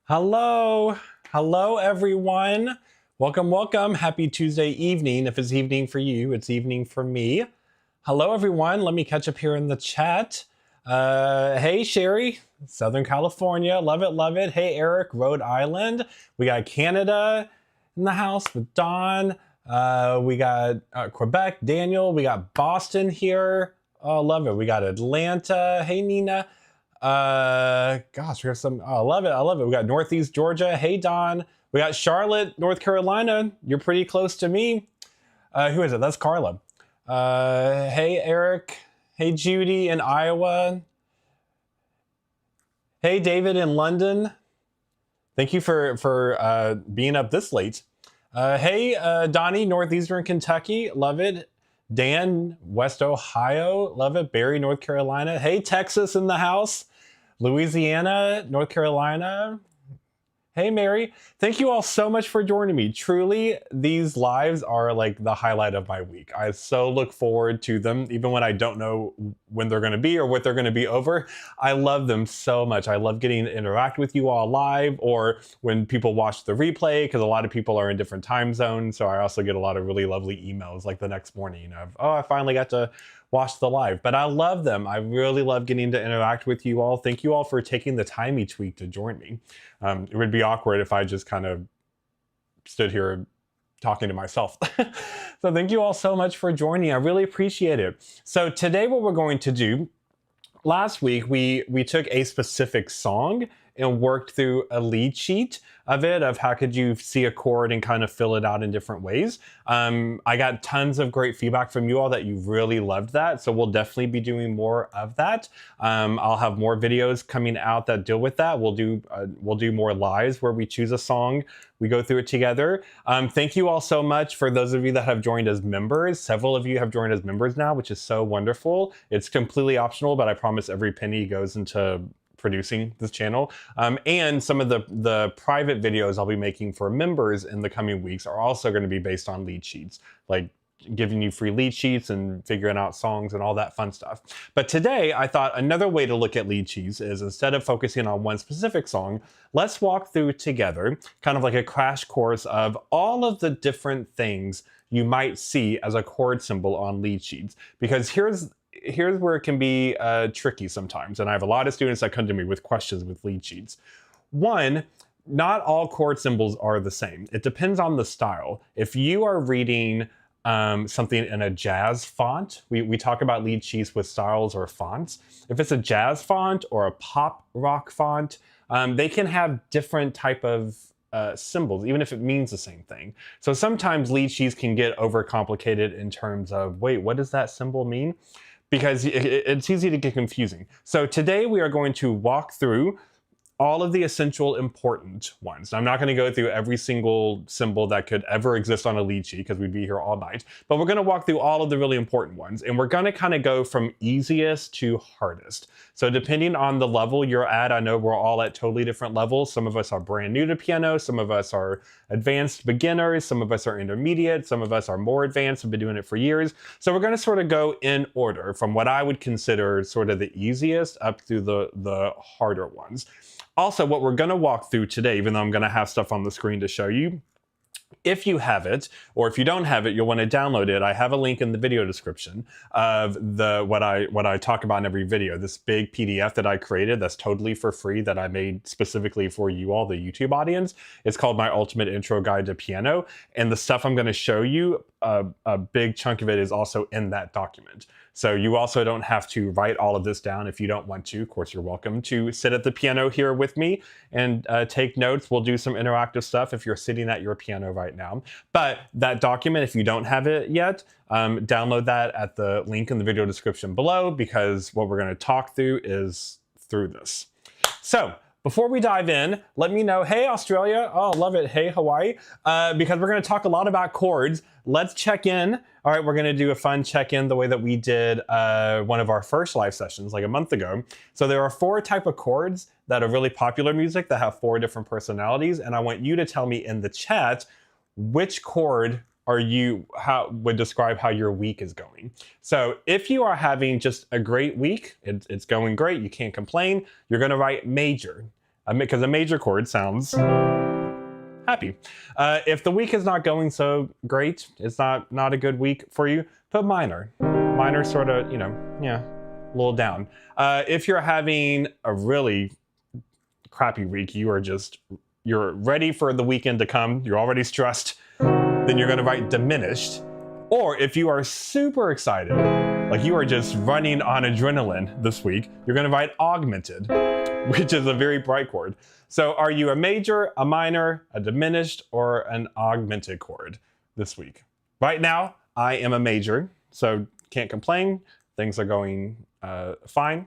Hello, hello everyone. Welcome, welcome. Happy Tuesday evening. If it's evening for you, it's evening for me. Hello everyone. Let me catch up here in the chat. Hey Sherry, Southern California. Love it, love it. Hey Eric, Rhode Island. We got Canada in the house with Don. We got Quebec, Daniel. We got Boston here. Oh, love it. We got Atlanta. Hey Nina. Gosh, we have some. Oh, I love it. I love it. We got Northeast Georgia. Hey Don. We got Charlotte, North Carolina. You're pretty close to me. Who is it? That's Carla. Hey Eric. Hey Judy in Iowa. Hey David in London. Thank you for being up this late. Hey Donnie, Northeastern Kentucky. Love it. Dan, West Ohio. Love it. Barry, North Carolina. Hey Texas in the house. Louisiana, North Carolina. Hey Mary, thank you all so much for joining me. Truly, these lives are like the highlight of my week. I so look forward to them, even when I don't know when they're gonna be or what they're gonna be over. I love them so much. I love getting to interact with you all live, or when people watch the replay, because a lot of people are in different time zones. So I also get a lot of really lovely emails like the next morning of, oh, I finally got to watch the live. But I love them. I really love getting to interact with you all. Thank you all for taking the time each week to join me. It would be awkward if I just kind of stood here talking to myself. So thank you all so much for joining. I really appreciate it. So today what we're going to do, last week we took a specific song and worked through a lead sheet of it, of how could you see a chord and kind of fill it out in different ways. I got tons of great feedback from you all that you really loved that. So we'll definitely be doing more of that. I'll have more videos coming out that deal with that. We'll do more lives where we choose a song, we go through it together. Thank you all so much for those of you that have joined as members. Several of you have joined as members now, which is so wonderful. It's completely optional, but I promise every penny goes into producing this channel. And some of the private videos I'll be making for members in the coming weeks are also going to be based on lead sheets, like giving you free lead sheets and figuring out songs and all that fun stuff. But today I thought another way to look at lead sheets is, instead of focusing on one specific song, let's walk through together kind of like a crash course of all of the different things you might see as a chord symbol on lead sheets. Because here's where it can be tricky sometimes. And I have a lot of students that come to me with questions with lead sheets. One, not all chord symbols are the same. It depends on the style. If you are reading something in a jazz font, we talk about lead sheets with styles or fonts. If it's a jazz font or a pop rock font, they can have different type of symbols, even if it means the same thing. So sometimes lead sheets can get overcomplicated in terms of, wait, what does that symbol mean? Because it's easy to get confusing. So today we are going to walk through all of the essential important ones. Now, I'm not going to go through every single symbol that could ever exist on a lead sheet, because we'd be here all night, but we're going to walk through all of the really important ones, and we're going to kind of go from easiest to hardest. So depending on the level you're at, I know we're all at totally different levels. Some of us are brand new to piano, some of us are advanced beginners, some of us are intermediate, some of us are more advanced, have been doing it for years. So we're going to sort of go in order from what I would consider sort of the easiest up through the harder ones. Also, what we're going to walk through today, even though I'm going to have stuff on the screen to show you, if you have it, or if you don't have it, you'll want to download it. I have a link in the video description of what I talk about in every video. This big PDF that I created that's totally for free, that I made specifically for you all, the YouTube audience. It's called My Ultimate Intro Guide to Piano. And the stuff I'm going to show you, a big chunk of it is also in that document. So you also don't have to write all of this down if you don't want to. Of course, you're welcome to sit at the piano here with me and take notes. We'll do some interactive stuff if you're sitting at your piano right now. But that document, if you don't have it yet, download that at the link in the video description below, because what we're going to talk through is through this. So before we dive in, let me know, hey Australia, oh love it, hey Hawaii, because we're going to talk a lot about chords. Let's check in. All right, we're going to do a fun check-in the way that we did one of our first live sessions like a month ago. So there are 4 types of chords that are really popular music that have 4 different personalities, and I want you to tell me in the chat which chord would describe how your week is going. So if you are having just a great week, it's going great, you can't complain, you're going to write major. because a major chord sounds happy. If the week is not going so great, it's not a good week for you, put minor. Minor sort of, yeah, a little down. If you're having a really crappy week, you're ready for the weekend to come, you're already stressed, then you're going to write diminished. Or if you are super excited, like you are just running on adrenaline this week, you're going to write augmented, which is a very bright chord. So are you a major, a minor, a diminished, or an augmented chord this week? Right now, I am a major, so can't complain. Things are going fine.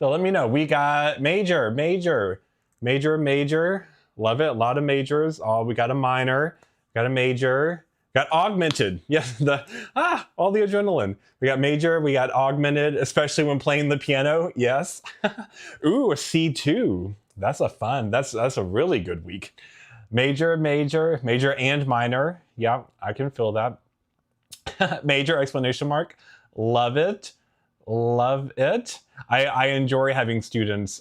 So let me know. We got major, major, major, major. Love it. A lot of majors. Oh, we got a minor, got a major, got augmented. Yes, all the adrenaline. We got major, we got augmented, especially when playing the piano. Yes. Ooh, a C2. That's a really good week. Major, major, major and minor. Yeah, I can feel that. Major exclamation mark. Love it. Love it. I enjoy having students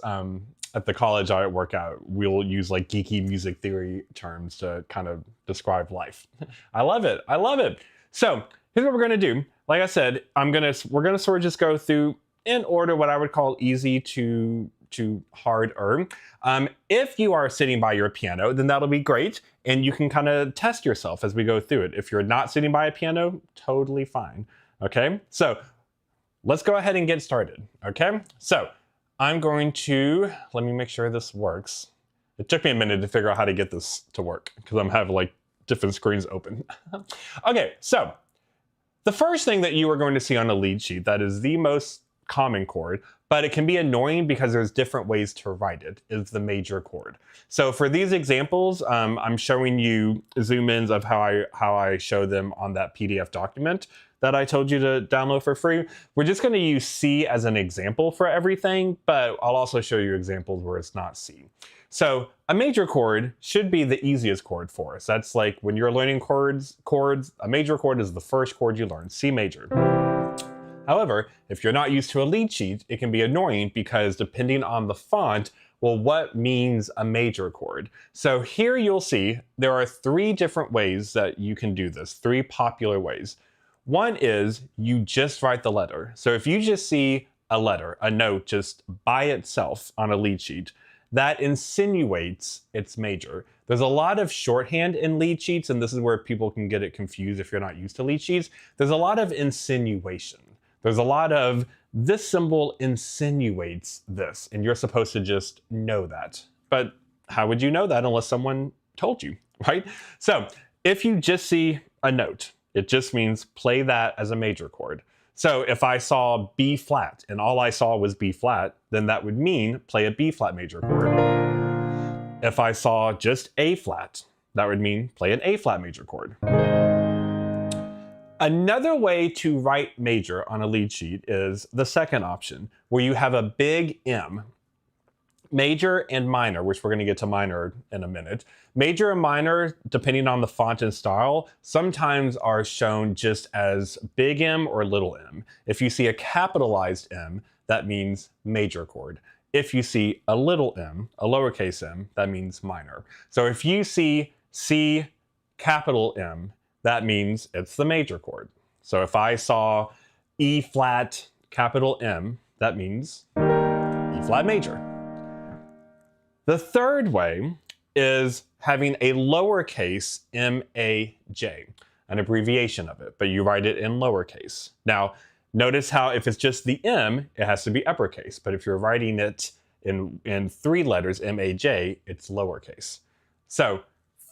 at the college I work at. We'll use like geeky music theory terms to kind of describe life. I love it. I love it. So here's what we're gonna do. Like I said, we're gonna sort of just go through in order what I would call easy to harder. If you are sitting by your piano, then that'll be great, and you can kind of test yourself as we go through it. If you're not sitting by a piano, totally fine. Okay, so let's go ahead and get started. Okay, so I'm going to, let me make sure this works. It took me a minute to figure out how to get this to work because I'm having like different screens open. Okay, so the first thing that you are going to see on a lead sheet that is the most common chord, but it can be annoying because there's different ways to write it, is the major chord. So for these examples, I'm showing you zoom-ins of how I show them on that PDF document that I told you to download for free. We're just going to use C as an example for everything, but I'll also show you examples where it's not C. So a major chord should be the easiest chord for us. That's like when you're learning chords, a major chord is the first chord you learn, C major. However, if you're not used to a lead sheet, it can be annoying because depending on the font, well, what means a major chord? So here you'll see there are 3 different ways that you can do this, 3 popular ways. One is you just write the letter. So if you just see a letter, a note just by itself on a lead sheet, that insinuates it's major. There's a lot of shorthand in lead sheets, and this is where people can get it confused if you're not used to lead sheets. There's a lot of insinuation. There's a lot of this symbol insinuates this, and you're supposed to just know that. But how would you know that unless someone told you, right? So if you just see a note, it just means play that as a major chord. So if I saw B flat and all I saw was B flat, then that would mean play a B flat major chord. If I saw just A flat, that would mean play an A flat major chord. Another way to write major on a lead sheet is the second option, where you have a big M. Major and minor, which we're going to get to minor in a minute. Major and minor, depending on the font and style, sometimes are shown just as big M or little m. If you see a capitalized M, that means major chord. If you see a little m, a lowercase m, that means minor. So if you see C capital M, that means it's the major chord. So if I saw E flat capital M, that means E flat major. The third way is having a lowercase m-a-j, an abbreviation of it, but you write it in lowercase. Now, notice how if it's just the M, it has to be uppercase, but if you're writing it in 3 letters, m-a-j, it's lowercase. So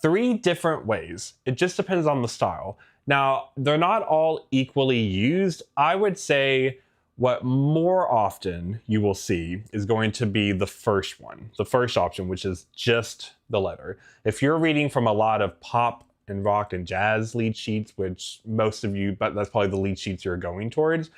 3 different ways. It just depends on the style. Now, they're not all equally used. I would say what more often you will see is going to be the first one, the first option, which is just the letter. If you're reading from a lot of pop and rock and jazz lead sheets, which most of you, but that's probably the lead sheets you're going towards,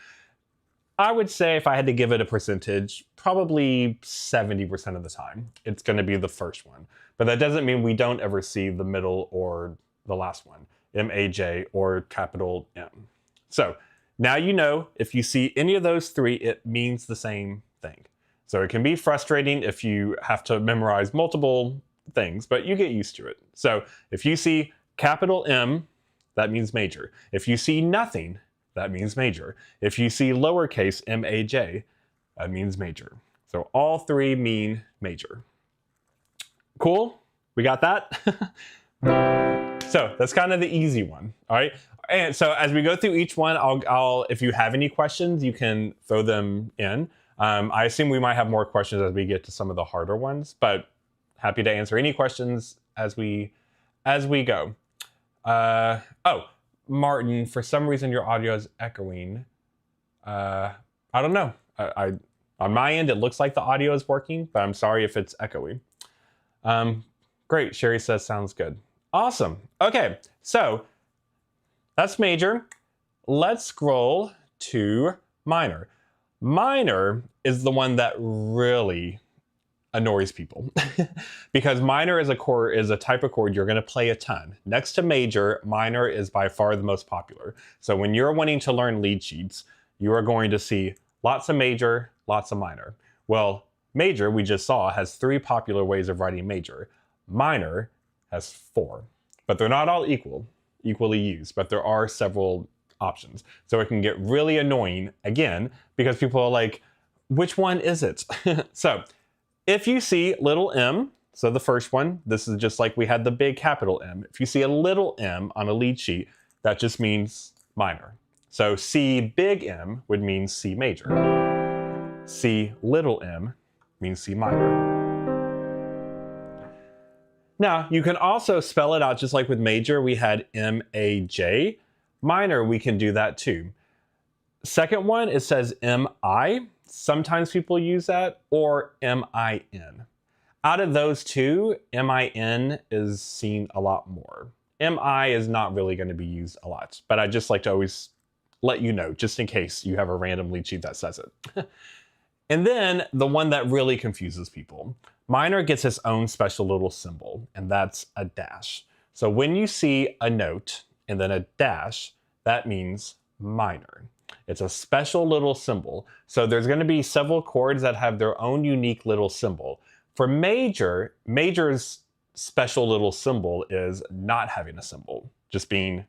I would say if I had to give it a percentage, probably 70% of the time, it's going to be the first one. But that doesn't mean we don't ever see the middle or the last one, M-A-J or capital M. So now you know if you see any of those 3, it means the same thing. So it can be frustrating if you have to memorize multiple things, but you get used to it. So if you see capital M, that means major. If you see nothing, that means major. If you see lowercase m-a-j, that means major. So all three mean major. Cool? We got that? So that's kind of the easy one, all right? And so as we go through each one, I'll if you have any questions, you can throw them in. I assume we might have more questions as we get to some of the harder ones, but happy to answer any questions as we go. Oh, Martin, for some reason your audio is echoing. I don't know. On my end, it looks like the audio is working, but I'm sorry if it's echoing. Great, Sherry says sounds good. Awesome. Okay, so that's major. Let's scroll to minor. Minor is the one that really annoys people because minor is a type of chord you're going to play a ton. Next to major, minor is by far the most popular. So when you're wanting to learn lead sheets, you are going to see lots of major, lots of minor. Well, major, we just saw, has 3 popular ways of writing major. Minor has 4, but they're not all equally used, but there are several options. So it can get really annoying, again, because people are like, which one is it? So if you see little m, so the first one, this is just like we had the big capital M. If you see a little m on a lead sheet, that just means minor. So C big M would mean C major. C little m means C minor. Now, you can also spell it out just like with major, we had M-A-J. Minor, we can do that too. Second one, it says M-I. Sometimes people use that, or M-I-N. Out of those two, M-I-N is seen a lot more. M-I is not really going to be used a lot, but I just like to always let you know, just in case you have a random lead sheet that says it. And then the one that really confuses people. Minor gets its own special little symbol, and that's a dash. So when you see a note and then a dash, that means minor. It's a special little symbol. So there's going to be several chords that have their own unique little symbol. For major, major's special little symbol is not having a symbol, just being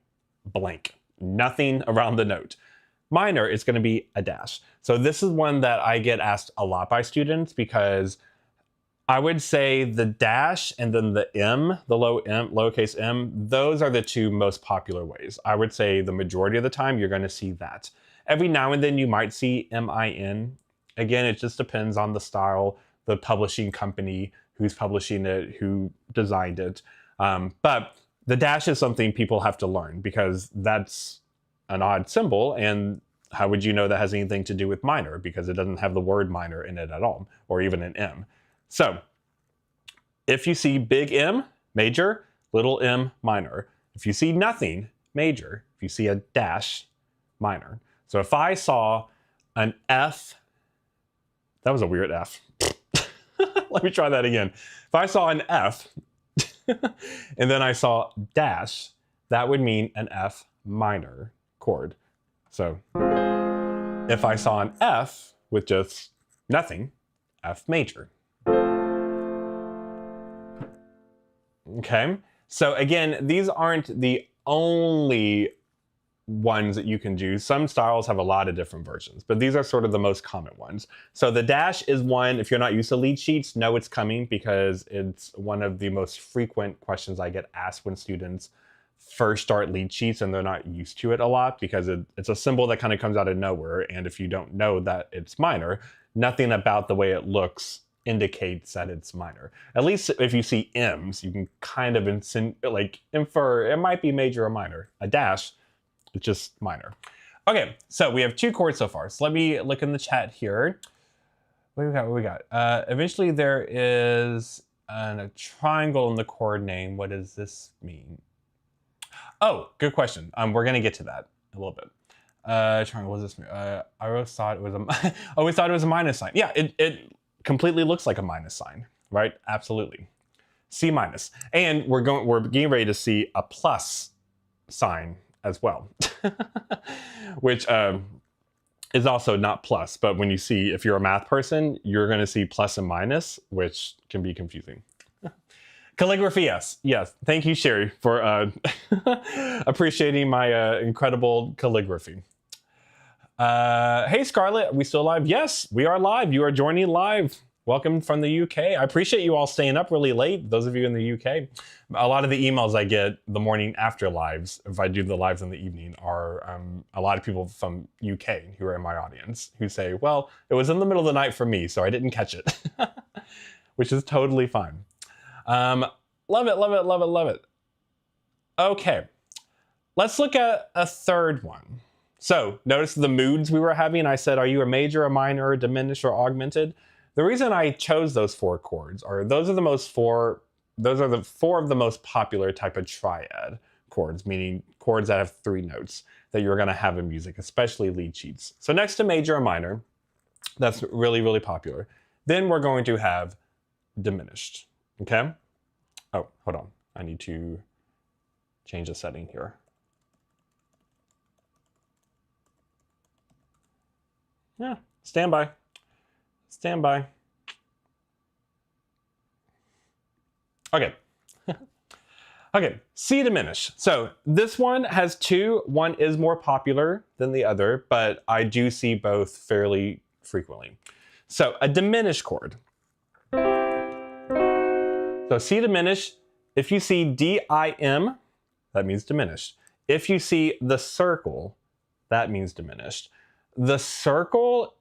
blank, nothing around the note. Minor is going to be a dash. So this is one that I get asked a lot by students because I would say the dash and then the M, the lowercase m, those are the 2 most popular ways. I would say the majority of the time you're going to see that. Every now and then you might see M-I-N. Again, it just depends on the style, the publishing company, who's publishing it, who designed it. But the dash is something people have to learn because that's an odd symbol, and how would you know that has anything to do with minor? Because it doesn't have the word minor in it at all, or even an M. So if you see big M, major, little m, minor. If you see nothing, major. If you see a dash, minor. So if I saw an F, that was a weird F. Let me try that again. If I saw an F and then I saw dash, that would mean an F minor chord. So if I saw an F with just nothing, F major. Okay, so again, these aren't the only ones that you can do. Some styles have a lot of different versions, but these are sort of the most common ones. So the dash is one, if you're not used to lead sheets, know it's coming because it's one of the most frequent questions I get asked when students first start lead sheets and they're not used to it a lot because it's a symbol that kind of comes out of nowhere. And if you don't know that it's minor, nothing about the way it looks indicates that it's minor. At least if you see M's, you can kind of infer it might be major or minor. A dash, it's just minor. Okay, so we have 2 chords so far. So let me look in the chat here. What do we got? Eventually there is a triangle in the chord name. What does this mean? Oh, good question. We're gonna get to that a little bit. Triangle, what does this mean? I always thought it was a minus sign. Yeah, it completely looks like a minus sign, right? Absolutely. C minus. And we're getting ready to see a plus sign as well, which is also not plus, but when you see, if you're a math person, you're going to see plus and minus, which can be confusing. Calligraphy, yes. Yes. Thank you, Sherry, for appreciating my incredible calligraphy. Hey, Scarlett, are we still live? Yes, we are live. You are joining live. Welcome from the UK. I appreciate you all staying up really late, those of you in the UK. A lot of the emails I get the morning after lives, if I do the lives in the evening, are a lot of people from UK who are in my audience who say, well, it was in the middle of the night for me, so I didn't catch it, which is totally fine. Love it, love it, love it, love it. Okay, let's look at a third one. So notice the moods we were having. I said, are you a major, a minor, a diminished, or augmented? The reason I chose those 4 chords are those are the 4 of the most popular type of triad chords, meaning chords that have 3 notes that you're going to have in music, especially lead sheets. So next to major and minor, that's really, really popular. Then we're going to have diminished, okay? Oh, hold on. I need to change the setting here. Yeah, stand by. Stand by. Okay. Okay, C diminished. So this one has 2. One is more popular than the other, but I do see both fairly frequently. So a diminished chord. So C diminished, if you see D-I-M, that means diminished. If you see the circle, that means diminished. The circle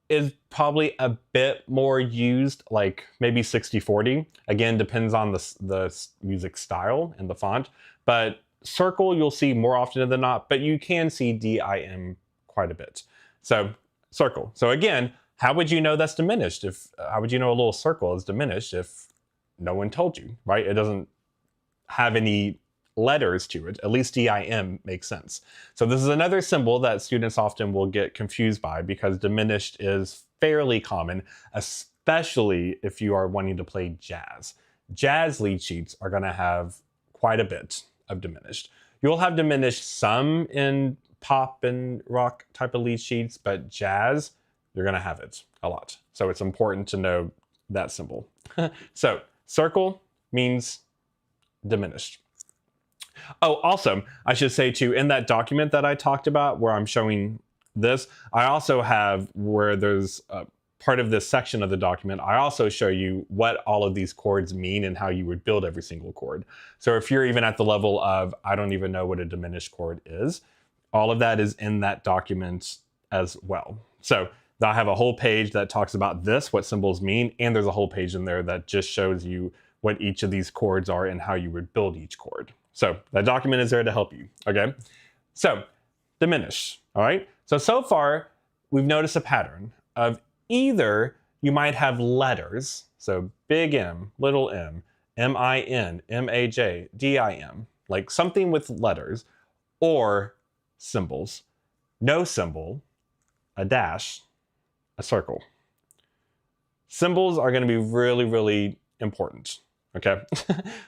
is probably a bit more used, like maybe 60-40. Again, depends on the music style and the font. But circle you'll see more often than not, but you can see D-I-M quite a bit. So circle. So again, how would you know that's diminished? How would you know a little circle is diminished if no one told you, right? It doesn't have any letters to it. At least D-I-M makes sense. So this is another symbol that students often will get confused by because diminished is fairly common, especially if you are wanting to play jazz. Jazz lead sheets are going to have quite a bit of diminished. You'll have diminished some in pop and rock type of lead sheets, but jazz, you're going to have it a lot. So it's important to know that symbol. So circle means diminished. Oh, also, I should say too, in that document that I talked about where I'm showing this, I also have where there's part of this section of the document, I also show you what all of these chords mean and how you would build every single chord. So if you're even at the level of, I don't even know what a diminished chord is, all of that is in that document as well. So I have a whole page that talks about this, what symbols mean, and there's a whole page in there that just shows you what each of these chords are and how you would build each chord. So that document is there to help you, okay? So diminish, all right? So far, we've noticed a pattern of either you might have letters, so big M, little m, M-I-N, M-A-J, D-I-M, like something with letters, or symbols. No symbol, a dash, a circle. Symbols are going to be really, really important, okay?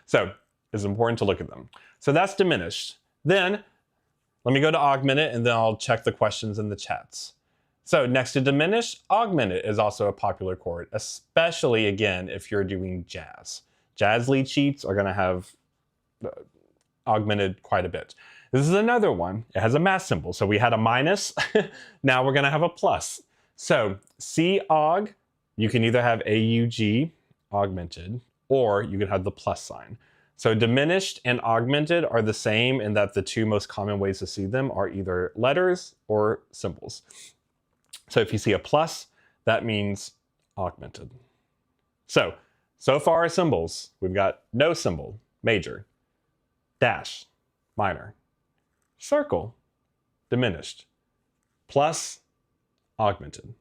So it's important to look at them. So that's diminished. Then let me go to augmented and then I'll check the questions in the chats. So next to diminished, augmented is also a popular chord, especially again if you're doing jazz. Jazz lead sheets are going to have augmented quite a bit. This is another one. It has a math symbol. So we had a minus. Now we're going to have a plus. So C aug, you can either have AUG, augmented, or you can have the plus sign. So diminished and augmented are the same in that the 2 most common ways to see them are either letters or symbols. So if you see a plus, that means augmented. So far symbols, we've got no symbol, major, dash, minor, circle, diminished, plus, augmented.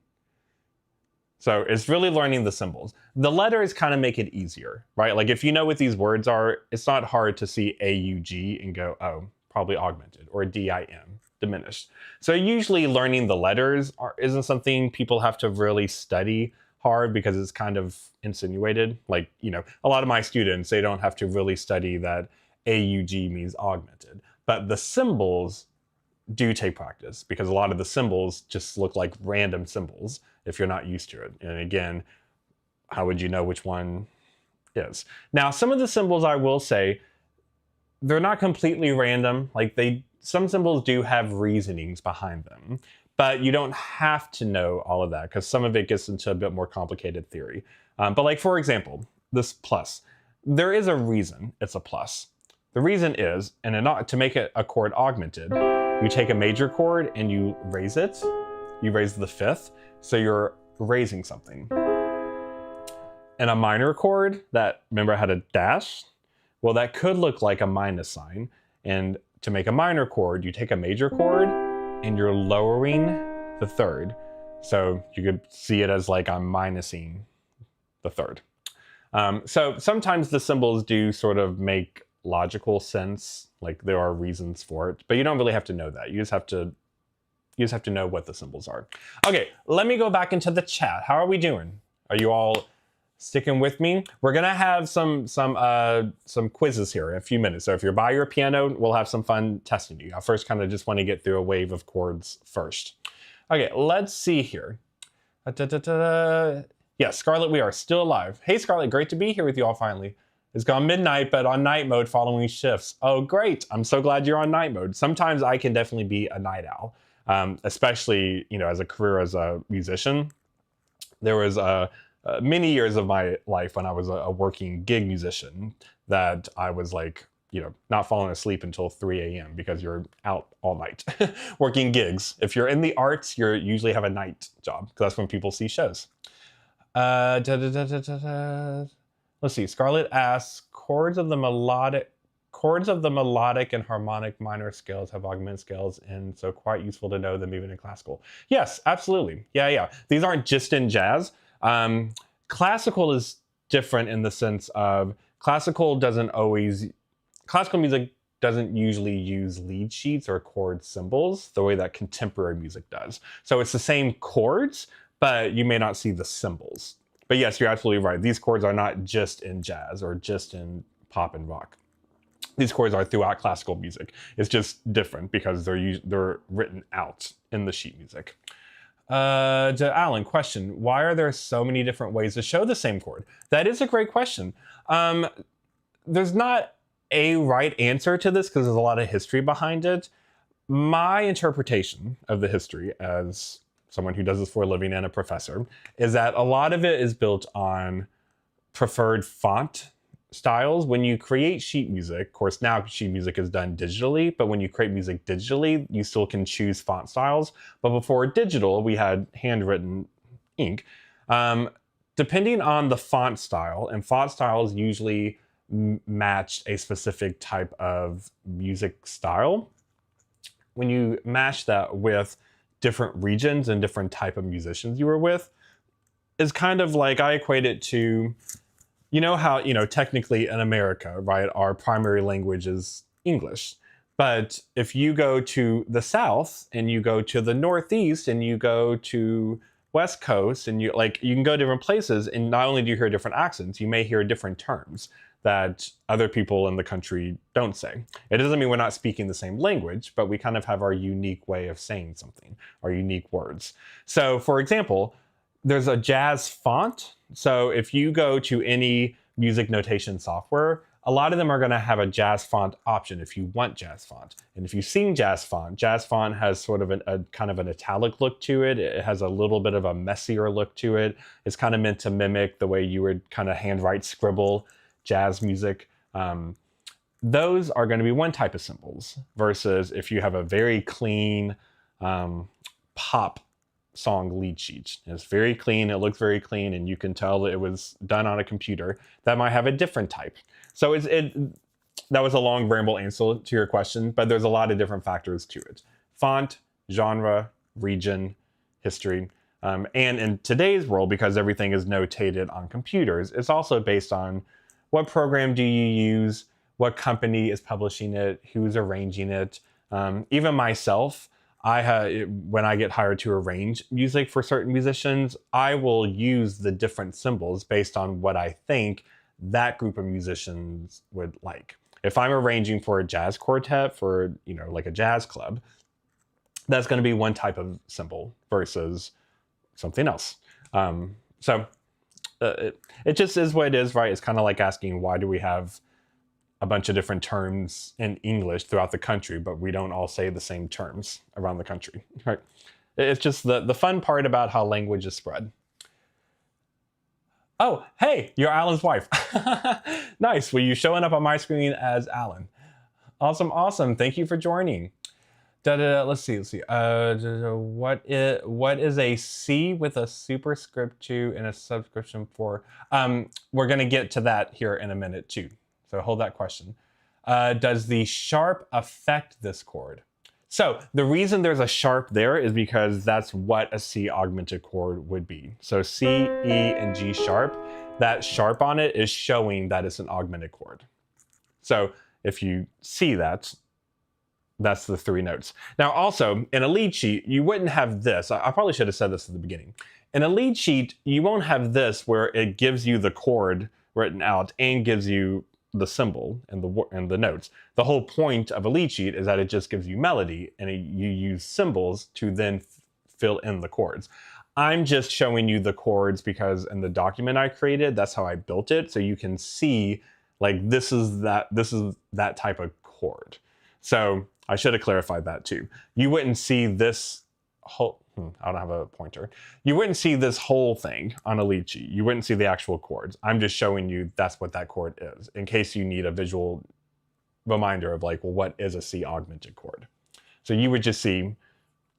So it's really learning the symbols. The letters kind of make it easier, right? Like if you know what these words are, it's not hard to see AUG and go, oh, probably augmented, or DIM, diminished. So usually learning the letters isn't something people have to really study hard because it's kind of insinuated. Like, you know, a lot of my students, they don't have to really study that AUG means augmented. But the symbols, do take practice, because a lot of the symbols just look like random symbols if you're not used to it. And again, how would you know which one is? Now, some of the symbols, I will say, they're not completely random. Like some symbols do have reasonings behind them, but you don't have to know all of that, because some of it gets into a bit more complicated theory. But like, for example, this plus, there is a reason it's a plus. The reason is, to make it a chord augmented, you take a major chord and you raise it. You raise the fifth, so you're raising something. And a minor chord that, remember, had a dash? Well, that could look like a minus sign. And to make a minor chord, you take a major chord and you're lowering the third. So you could see it as like I'm minusing the third. So sometimes the symbols do sort of make logical sense, like there are reasons for it, but you don't really have to know that. You just have to know what the symbols are. Okay, let me go back into the chat. How are we doing? Are you all sticking with me? We're gonna have some quizzes here in a few minutes. So if you're by your piano, we'll have some fun testing you. I first kind of just want to get through a wave of chords first. Okay, let's see here. Yes, Scarlett, we are still alive. Hey, Scarlett, great to be here with you all finally. It's gone midnight, but on night mode following shifts. Oh, great. I'm so glad you're on night mode. Sometimes I can definitely be a night owl, especially, as a career as a musician. There was many years of my life when I was a working gig musician that I was like, not falling asleep until 3 a.m. because you're out all night working gigs. If you're in the arts, you usually have a night job, because that's when people see shows. Let's see. Scarlett asks, chords of the melodic and harmonic minor scales have augmented scales, and so quite useful to know them even in classical. Yes, absolutely. Yeah. These aren't just in jazz. Classical is different in the sense of classical music doesn't usually use lead sheets or chord symbols the way that contemporary music does. So it's the same chords, but you may not see the symbols. But yes, you're absolutely right. These chords are not just in jazz or just in pop and rock. These chords are throughout classical music. It's just different because they're written out in the sheet music. To Alan, question, why are there so many different ways to show the same chord? That is a great question. There's not a right answer to this because there's a lot of history behind it. My interpretation of the history, as someone who does this for a living and a professor, is that a lot of it is built on preferred font styles. When you create sheet music, of course now sheet music is done digitally, but when you create music digitally, you still can choose font styles. But before digital, we had handwritten ink. Depending on the font style, and font styles usually matched a specific type of music style. When you match that with different regions and different type of musicians you were with, is kind of like, I equate it to, how, technically in America, right, our primary language is English. But if you go to the South and you go to the Northeast and you go to West Coast and you can go different places, and not only do you hear different accents, you may hear different terms that other people in the country don't say. It doesn't mean we're not speaking the same language, but we kind of have our unique way of saying something, our unique words. So for example, there's a jazz font. So if you go to any music notation software, a lot of them are going to have a jazz font option if you want jazz font. And if you've seen jazz font has sort of a kind of an italic look to it. It has a little bit of a messier look to it. It's kind of meant to mimic the way you would kind of handwrite scribble jazz music. Those are going to be one type of symbols, versus if you have a very clean pop song lead sheet. It's very clean, it looks very clean, and you can tell that it was done on a computer. That might have a different type. So that was a long ramble answer to your question, but there's a lot of different factors to it. Font, genre, region, history. And in today's world, because everything is notated on computers, it's also based on what program do you use, what company is publishing it, who's arranging it. Even myself, when I get hired to arrange music for certain musicians, I will use the different symbols based on what I think that group of musicians would like. If I'm arranging for a jazz quartet for, like a jazz club, that's going to be one type of symbol versus something else. So it just is what it is, right? It's kind of like asking, why do we have a bunch of different terms in English throughout the country, but we don't all say the same terms around the country, right? It's just the fun part about how language is spread. Oh, hey, you're Alan's wife. Nice. Well, you showing up on my screen as Alan. Awesome, awesome. Thank you for joining. Let's see. What is a C with a superscript 2 and a subscription 4? We're going to get to that here in a minute too. So hold that question. Does the sharp affect this chord? So the reason there's a sharp there is because that's what a C augmented chord would be. So C, E, and G sharp, that sharp on it is showing that it's an augmented chord. So if you see that, that's the 3 notes. Now also, in a lead sheet, you wouldn't have this. I probably should have said this at the beginning. In a lead sheet, you won't have this where it gives you the chord written out and gives you the symbol and the notes. The whole point of a lead sheet is that it just gives you melody, and you use symbols to then fill in the chords. I'm just showing you the chords because in the document I created, that's how I built it. So you can see like this is that type of chord. So I should have clarified that too. You wouldn't see this whole, I don't have a pointer. You wouldn't see this whole thing on a lead sheet. You wouldn't see the actual chords. I'm just showing you that's what that chord is, in case you need a visual reminder of like, well, what is a C augmented chord? So you would just see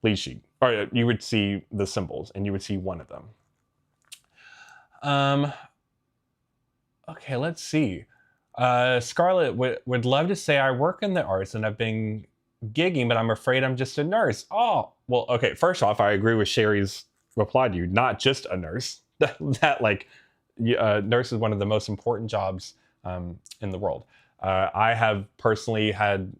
lead sheet, or you would see the symbols, and you would see one of them. Okay, let's see. Scarlett would love to say, I work in the arts and I've been gigging, but I'm afraid I'm just a nurse. Oh, well, okay. First off, I agree with Sherry's reply to you. Not just a nurse. Nurse is one of the most important jobs in the world. I have personally had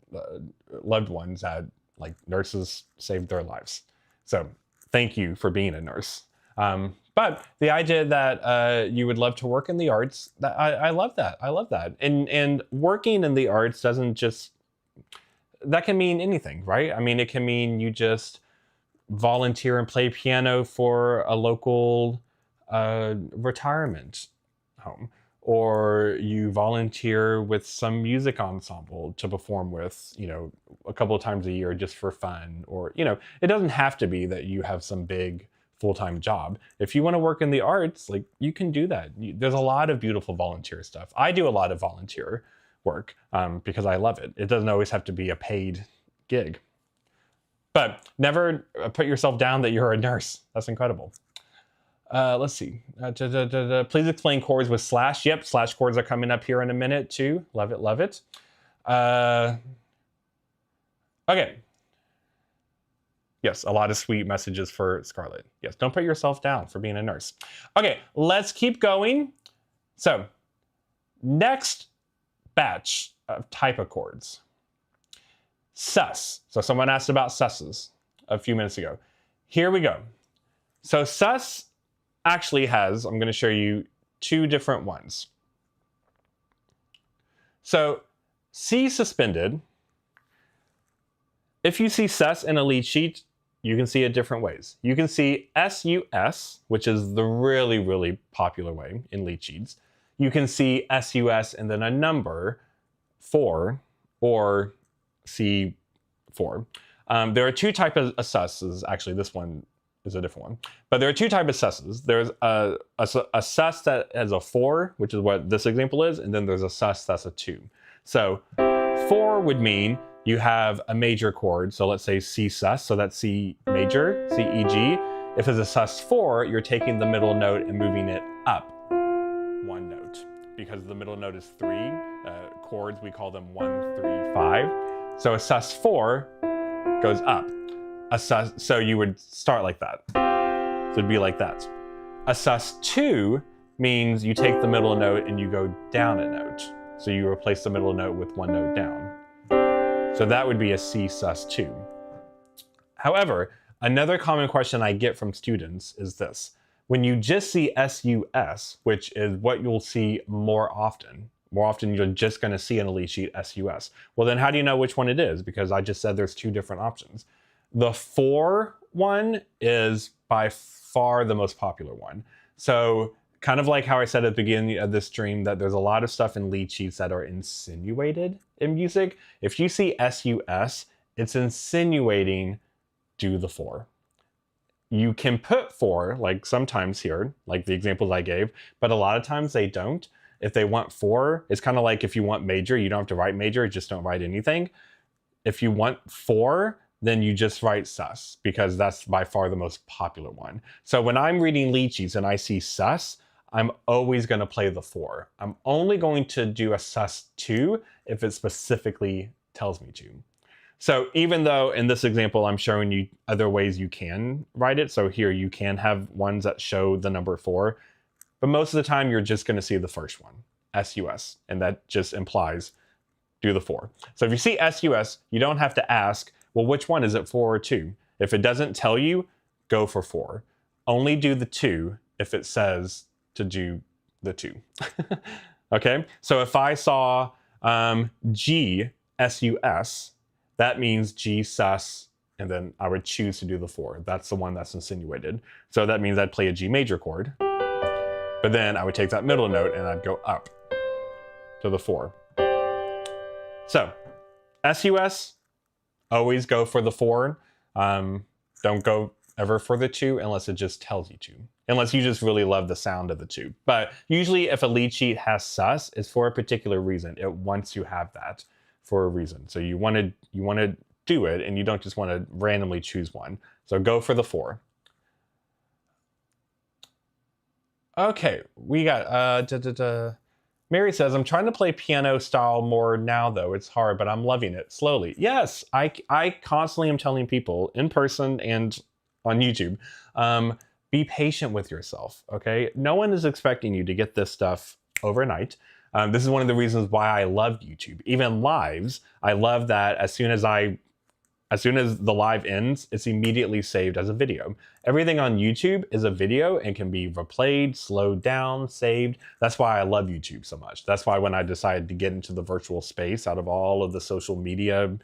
loved ones that like nurses saved their lives. So thank you for being a nurse. But the idea that you would love to work in the arts, I love that. I love that. And working in the arts doesn't just, that can mean anything, right? I mean, it can mean you just volunteer and play piano for a local retirement home, or you volunteer with some music ensemble to perform with, you know, a couple of times a year just for fun, or, you know, it doesn't have to be that you have some big full-time job. If you want to work in the arts, like, you can do that. There's a lot of beautiful volunteer stuff. I do a lot of volunteer work because I love it. It doesn't always have to be a paid gig. But never put yourself down that you're a nurse. That's incredible. Let's see. Please explain chords with slash. Yep, slash chords are coming up here in a minute too. Love it, love it. Okay. Yes, a lot of sweet messages for Scarlett. Yes, don't put yourself down for being a nurse. Okay, let's keep going. So, next batch of type of chords. Sus. So someone asked about susses a few minutes ago. Here we go. So sus actually has, I'm going to show you 2 different ones. So C suspended, if you see sus in a lead sheet, you can see it different ways. You can see SUS, which is the really, really popular way in lead sheets. You can see SUS and then a number 4 or C4. There are 2 types of susses. Actually, this one is a different one. But there are 2 types of susses. There's a sus that has a 4, which is what this example is, and then there's a sus that's a 2. So 4 would mean you have a major chord. So let's say C sus, so that's C major, C, E, G. If it's a sus 4, you're taking the middle note and moving it up 1 note. Because the middle note is 3, chords, we call them 1, 3, 5. So a sus 4 goes up. So you would start like that. So it'd be like that. A sus 2 means you take the middle note and you go down a note. So you replace the middle note with 1 note down. So that would be a C sus 2. However, another common question I get from students is this. When you just see SUS, which is what you'll see more often you're just going to see in a lead sheet SUS. Well, then how do you know which one it is? Because I just said there's 2 different options. The 4 one is by far the most popular one. So kind of like how I said at the beginning of this stream that there's a lot of stuff in lead sheets that are insinuated in music. If you see SUS, it's insinuating do the 4. You can put 4, like sometimes here, like the examples I gave, but a lot of times they don't. If they want 4, it's kind of like if you want major, you don't have to write major, just don't write anything. If you want 4, then you just write sus, because that's by far the most popular one. So when I'm reading lead sheets and I see sus, I'm always going to play the 4. I'm only going to do a sus 2 if it specifically tells me to. So even though in this example, I'm showing you other ways you can write it. So here you can have ones that show the number 4, but most of the time you're just going to see the first one, SUS, and that just implies do the 4. So if you see SUS, you don't have to ask, well, which one is it, 4 or 2? If it doesn't tell you, go for 4. Only do the 2 if it says to do the 2. Okay, so if I saw G SUS, that means G sus, and then I would choose to do the 4. That's the one that's insinuated. So that means I'd play a G major chord, but then I would take that middle note and I'd go up to the 4. So SUS, always go for the 4. Don't go ever for the 2 unless it just tells you to, unless you just really love the sound of the 2. But usually if a lead sheet has sus, it's for a particular reason. It wants you to have that for a reason. So you want to do it, and you don't just want to randomly choose one. So go for the 4. Okay, we got Mary says, I'm trying to play piano style more now though. It's hard, but I'm loving it slowly. Yes, I constantly am telling people in person and on YouTube, be patient with yourself, okay? No one is expecting you to get this stuff overnight. This is one of the reasons why I love YouTube. Even lives, I love that as soon as the live ends, it's immediately saved as a video. Everything on YouTube is a video and can be replayed, slowed down, saved. That's why I love YouTube so much. That's why when I decided to get into the virtual space out of all of the social media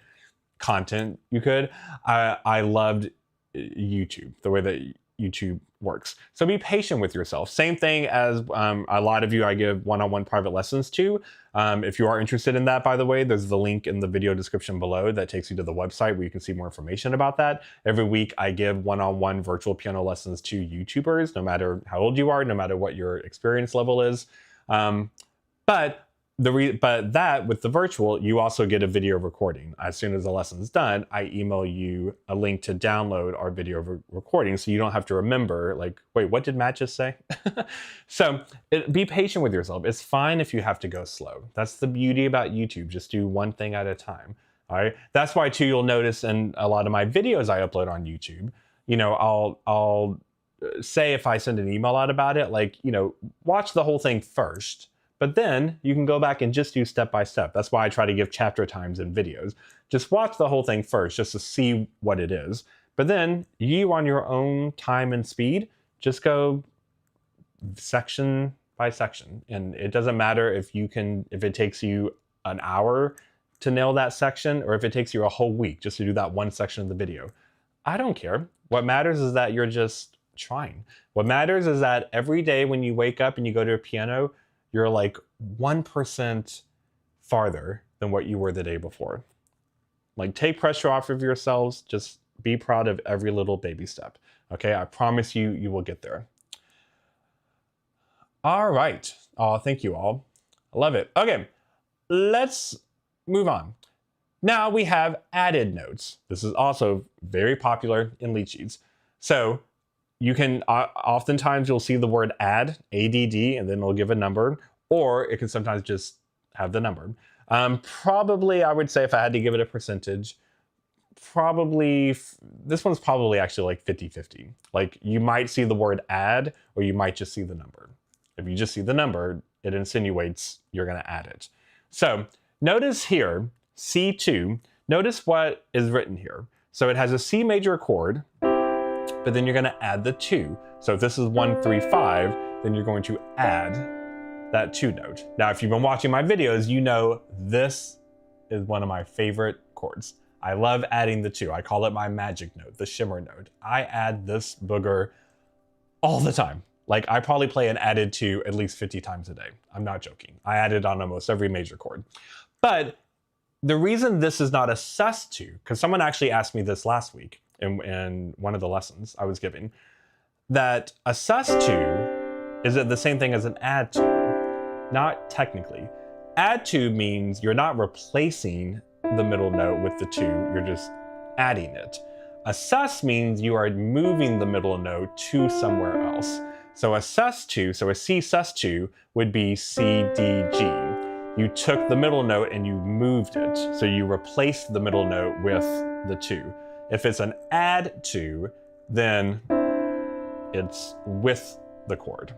content you could, I loved YouTube, the way that YouTube works. So be patient with yourself. Same thing as a lot of you I give one-on-one private lessons to. If you are interested in that, by the way, there's the link in the video description below that takes you to the website where you can see more information about that. Every week I give one-on-one virtual piano lessons to YouTubers, no matter how old you are, no matter what your experience level is. But that with the virtual, you also get a video recording. As soon as the lesson's done, I email you a link to download our video recording, so you don't have to remember, like, wait, what did Matt just say? So be patient with yourself. It's fine if you have to go slow. That's the beauty about YouTube. Just do one thing at a time. All right. That's why too, you'll notice in a lot of my videos I upload on YouTube, you know, I'll say if I send an email out about it, like, you know, watch the whole thing first. But then you can go back and just do step by step. That's why I try to give chapter times in videos. Just watch the whole thing first, just to see what it is. But then you, on your own time and speed, just go section by section. And it doesn't matter if it takes you an hour to nail that section, or if it takes you a whole week just to do that one section of the video. I don't care. What matters is that you're just trying. What matters is that every day when you wake up and you go to a piano, you're like 1% farther than what you were the day before. Like, take pressure off of yourselves. Just be proud of every little baby step. Okay, I promise you, you will get there. All right. Oh, thank you all. I love it. Okay, let's move on. Now we have added notes. This is also very popular in lead sheets. So you can, oftentimes you'll see the word add, ADD, and then it'll give a number, or it can sometimes just have the number. Probably, I would say if I had to give it a percentage, probably, this one's probably actually like 50-50. Like, you might see the word add, or you might just see the number. If you just see the number, it insinuates you're gonna add it. So notice here, C2, notice what is written here. So it has a C major chord, but then you're going to add the 2. So if this is 1, 3, 5, then you're going to add that 2 note. Now, if you've been watching my videos, you know this is one of my favorite chords. I love adding the 2. I call it my magic note, the shimmer note. I add this booger all the time. Like I probably play an added 2 at least 50 times a day. I'm not joking. I add it on almost every major chord. But the reason this is not a sus2, because someone actually asked me this last week in one of the lessons I was giving, that a sus2 is it the same thing as an add2? Not technically. Add2 means you're not replacing the middle note with the 2, you're just adding it. A sus means you are moving the middle note to somewhere else. So a sus2, so a C sus2 would be C, D, G. You took the middle note and you moved it. So you replaced the middle note with the 2. If it's an add 2, then it's with the chord.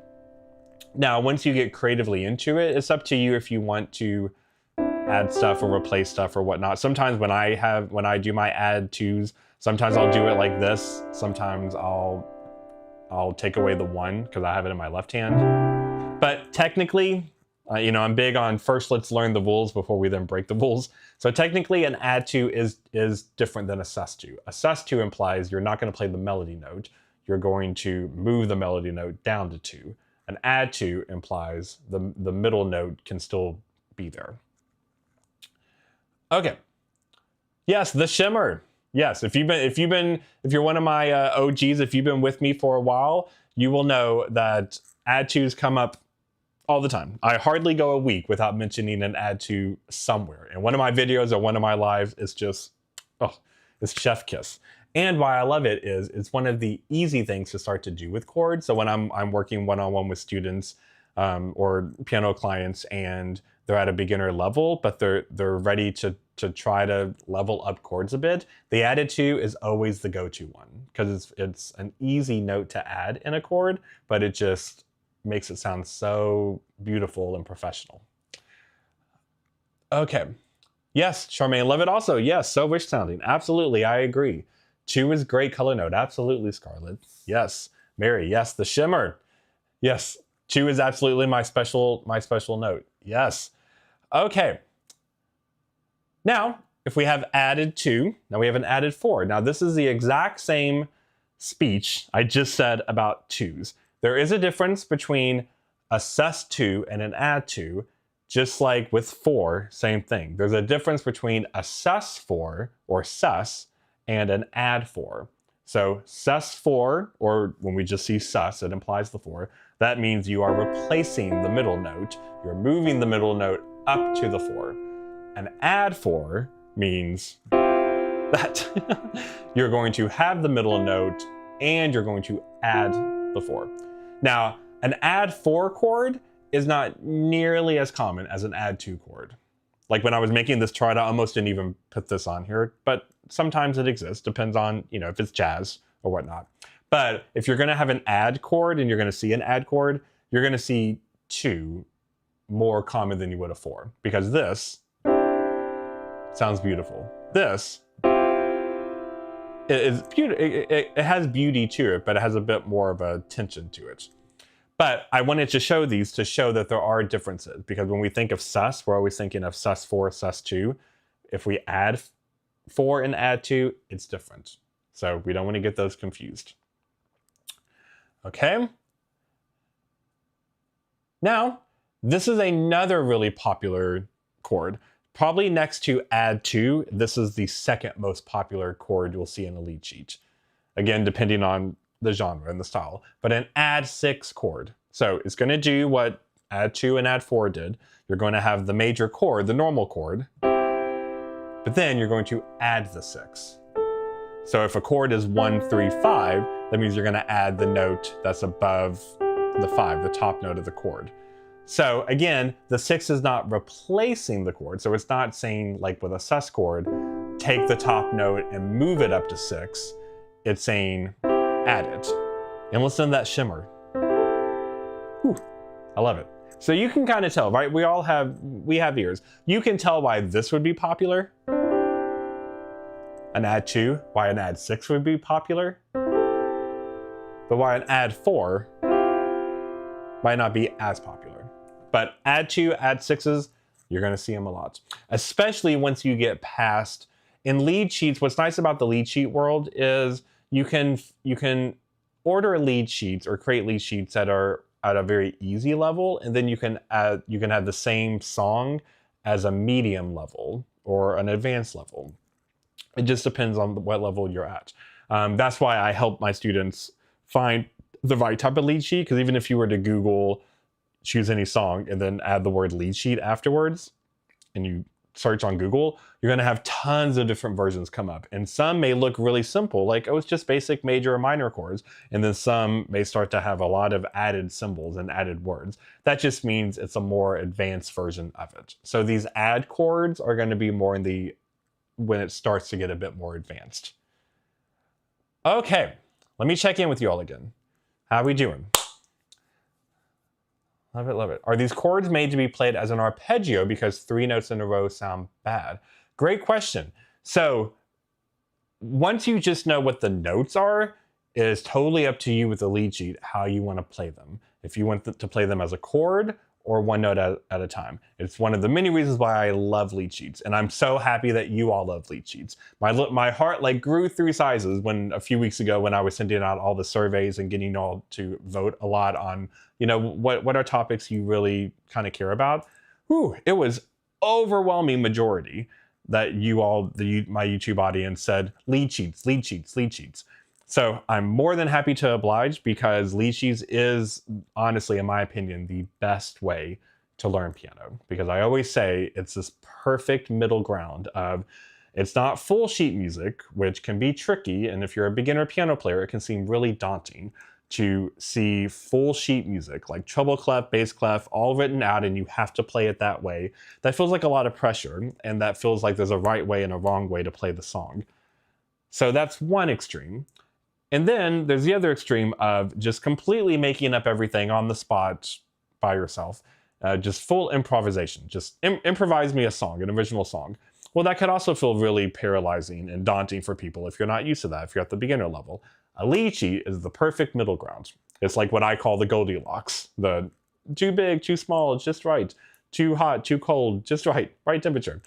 Now, once you get creatively into it, it's up to you if you want to add stuff or replace stuff or whatnot. Sometimes when I do my add 2s, sometimes I'll do it like this. Sometimes I'll take away the 1 because I have it in my left hand. But technically, I'm big on first let's learn the rules before we then break the rules. So technically an add 2 is different than a sus2. A sus2 implies you're not going to play the melody note. You're going to move the melody note down to 2. An add 2 implies the middle note can still be there. Okay. Yes, the shimmer. Yes, if you're one of my OGs, if you've been with me for a while, you will know that add 2s come up all the time. I hardly go a week without mentioning an add 2 somewhere. And one of my videos or one of my lives is just, it's chef kiss. And why I love it is it's one of the easy things to start to do with chords. So when I'm working one-on-one with students or piano clients and they're at a beginner level, but they're ready to try to level up chords a bit, the added 2 is always the go-to one because it's an easy note to add in a chord, but it just makes it sound so beautiful and professional. Okay. Yes, Charmaine, love it also. Yes, so rich sounding. Absolutely, I agree. 2 is great color note. Absolutely, Scarlett. Yes. Mary, yes, the shimmer. Yes, 2 is absolutely my special note. Yes. Okay. Now, if we have added 2, now we have an added 4. Now this is the exact same speech I just said about 2s. There is a difference between a sus2 and an add 2, just like with 4, same thing. There's a difference between a sus4 or sus and an add 4. So sus4, or when we just see sus, it implies the 4. That means you are replacing the middle note. You're moving the middle note up to the 4. An add 4 means that you're going to have the middle note and you're going to add the 4. Now, an add 4 chord is not nearly as common as an add 2 chord. Like when I was making this chart, I almost didn't even put this on here, but sometimes it exists. Depends on, if it's jazz or whatnot. But if you're going to have an add chord and you're going to see an add chord, you're going to see 2 more common than you would a 4, because this sounds beautiful. This is it has beauty to it, but it has a bit more of a tension to it. But I wanted to show these to show that there are differences, because when we think of sus, we're always thinking of sus4, sus2. If we add 4 and add 2, it's different. So we don't want to get those confused. Okay. Now, this is another really popular chord. Probably next to add 2, this is the second most popular chord you'll see in a lead sheet. Again, depending on the genre and the style, but an add 6 chord. So it's going to do what add 2 and add 4 did. You're going to have the major chord, the normal chord, but then you're going to add the 6. So if a chord is 1, 3, 5, that means you're going to add the note that's above the 5, the top note of the chord. So again, the 6 is not replacing the chord. So it's not saying, like with a sus chord, take the top note and move it up to 6. It's saying add it. And listen to that shimmer. Whew, I love it. So you can kind of tell, right? We have ears. You can tell why this would be popular. An add 2, why an add 6 would be popular. But why an add 4 might not be as popular. But add 2, add 6s, you're going to see them a lot. Especially once you get past In lead sheets, what's nice about the lead sheet world is you can order lead sheets or create lead sheets that are at a very easy level, and then you can have the same song as a medium level or an advanced level. It just depends on what level you're at. That's why I help my students find the right type of lead sheet, because even if you were to Google choose any song and then add the word lead sheet afterwards, and you search on Google, you're going to have tons of different versions come up. And some may look really simple, like, oh, it's just basic major or minor chords. And then some may start to have a lot of added symbols and added words. That just means it's a more advanced version of it. So these add chords are going to be more in when it starts to get a bit more advanced. Okay, let me check in with you all again. How are we doing? Love it, love it. Are these chords made to be played as an arpeggio because 3 notes in a row sound bad? Great question. So once you just know what the notes are, it is totally up to you with the lead sheet how you want to play them. If you want to play them as a chord or one note at a time. It's one of the many reasons why I love lead sheets, and I'm so happy that you all love lead sheets. My heart like grew 3 sizes when a few weeks ago when I was sending out all the surveys and getting you all to vote a lot on, you know, what are topics you really kind of care about. Whew, it was overwhelming majority that my YouTube audience said lead sheets, lead sheets, lead sheets. So I'm more than happy to oblige, because lead sheets is honestly, in my opinion, the best way to learn piano, because I always say it's this perfect middle ground of, it's not full sheet music, which can be tricky. And if you're a beginner piano player, it can seem really daunting to see full sheet music, like treble clef, bass clef, all written out, and you have to play it that way. That feels like a lot of pressure, and that feels like there's a right way and a wrong way to play the song. So that's one extreme. And then there's the other extreme of just completely making up everything on the spot by yourself. Just full improvisation. Just improvise me a song, an original song. Well, that could also feel really paralyzing and daunting for people if you're not used to that, if you're at the beginner level. A lead sheet is the perfect middle ground. It's like what I call the Goldilocks. The too big, too small, just right. Too hot, too cold, just right. Right temperature.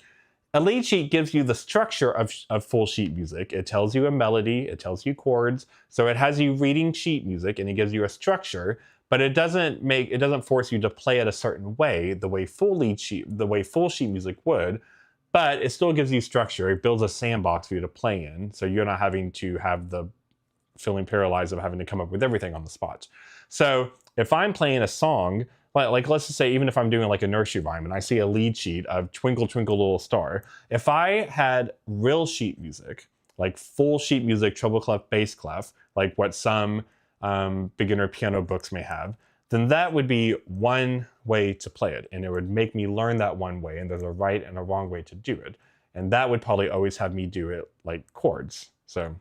A lead sheet gives you the structure of full sheet music. It tells you a melody, it tells you chords, so it has you reading sheet music, and it gives you a structure, but it doesn't force you to play it a certain way, the way full sheet music would, but it still gives you structure. It builds a sandbox for you to play in, so you're not having to have the feeling paralyzed of having to come up with everything on the spot. So if I'm playing a song, like let's just say, even if I'm doing like a nursery rhyme and I see a lead sheet of Twinkle Twinkle Little Star, if I had real sheet music, like full sheet music, treble clef, bass clef, like what some beginner piano books may have, then that would be one way to play it. And it would make me learn that one way, and there's a right and a wrong way to do it. And that would probably always have me do it like chords. So.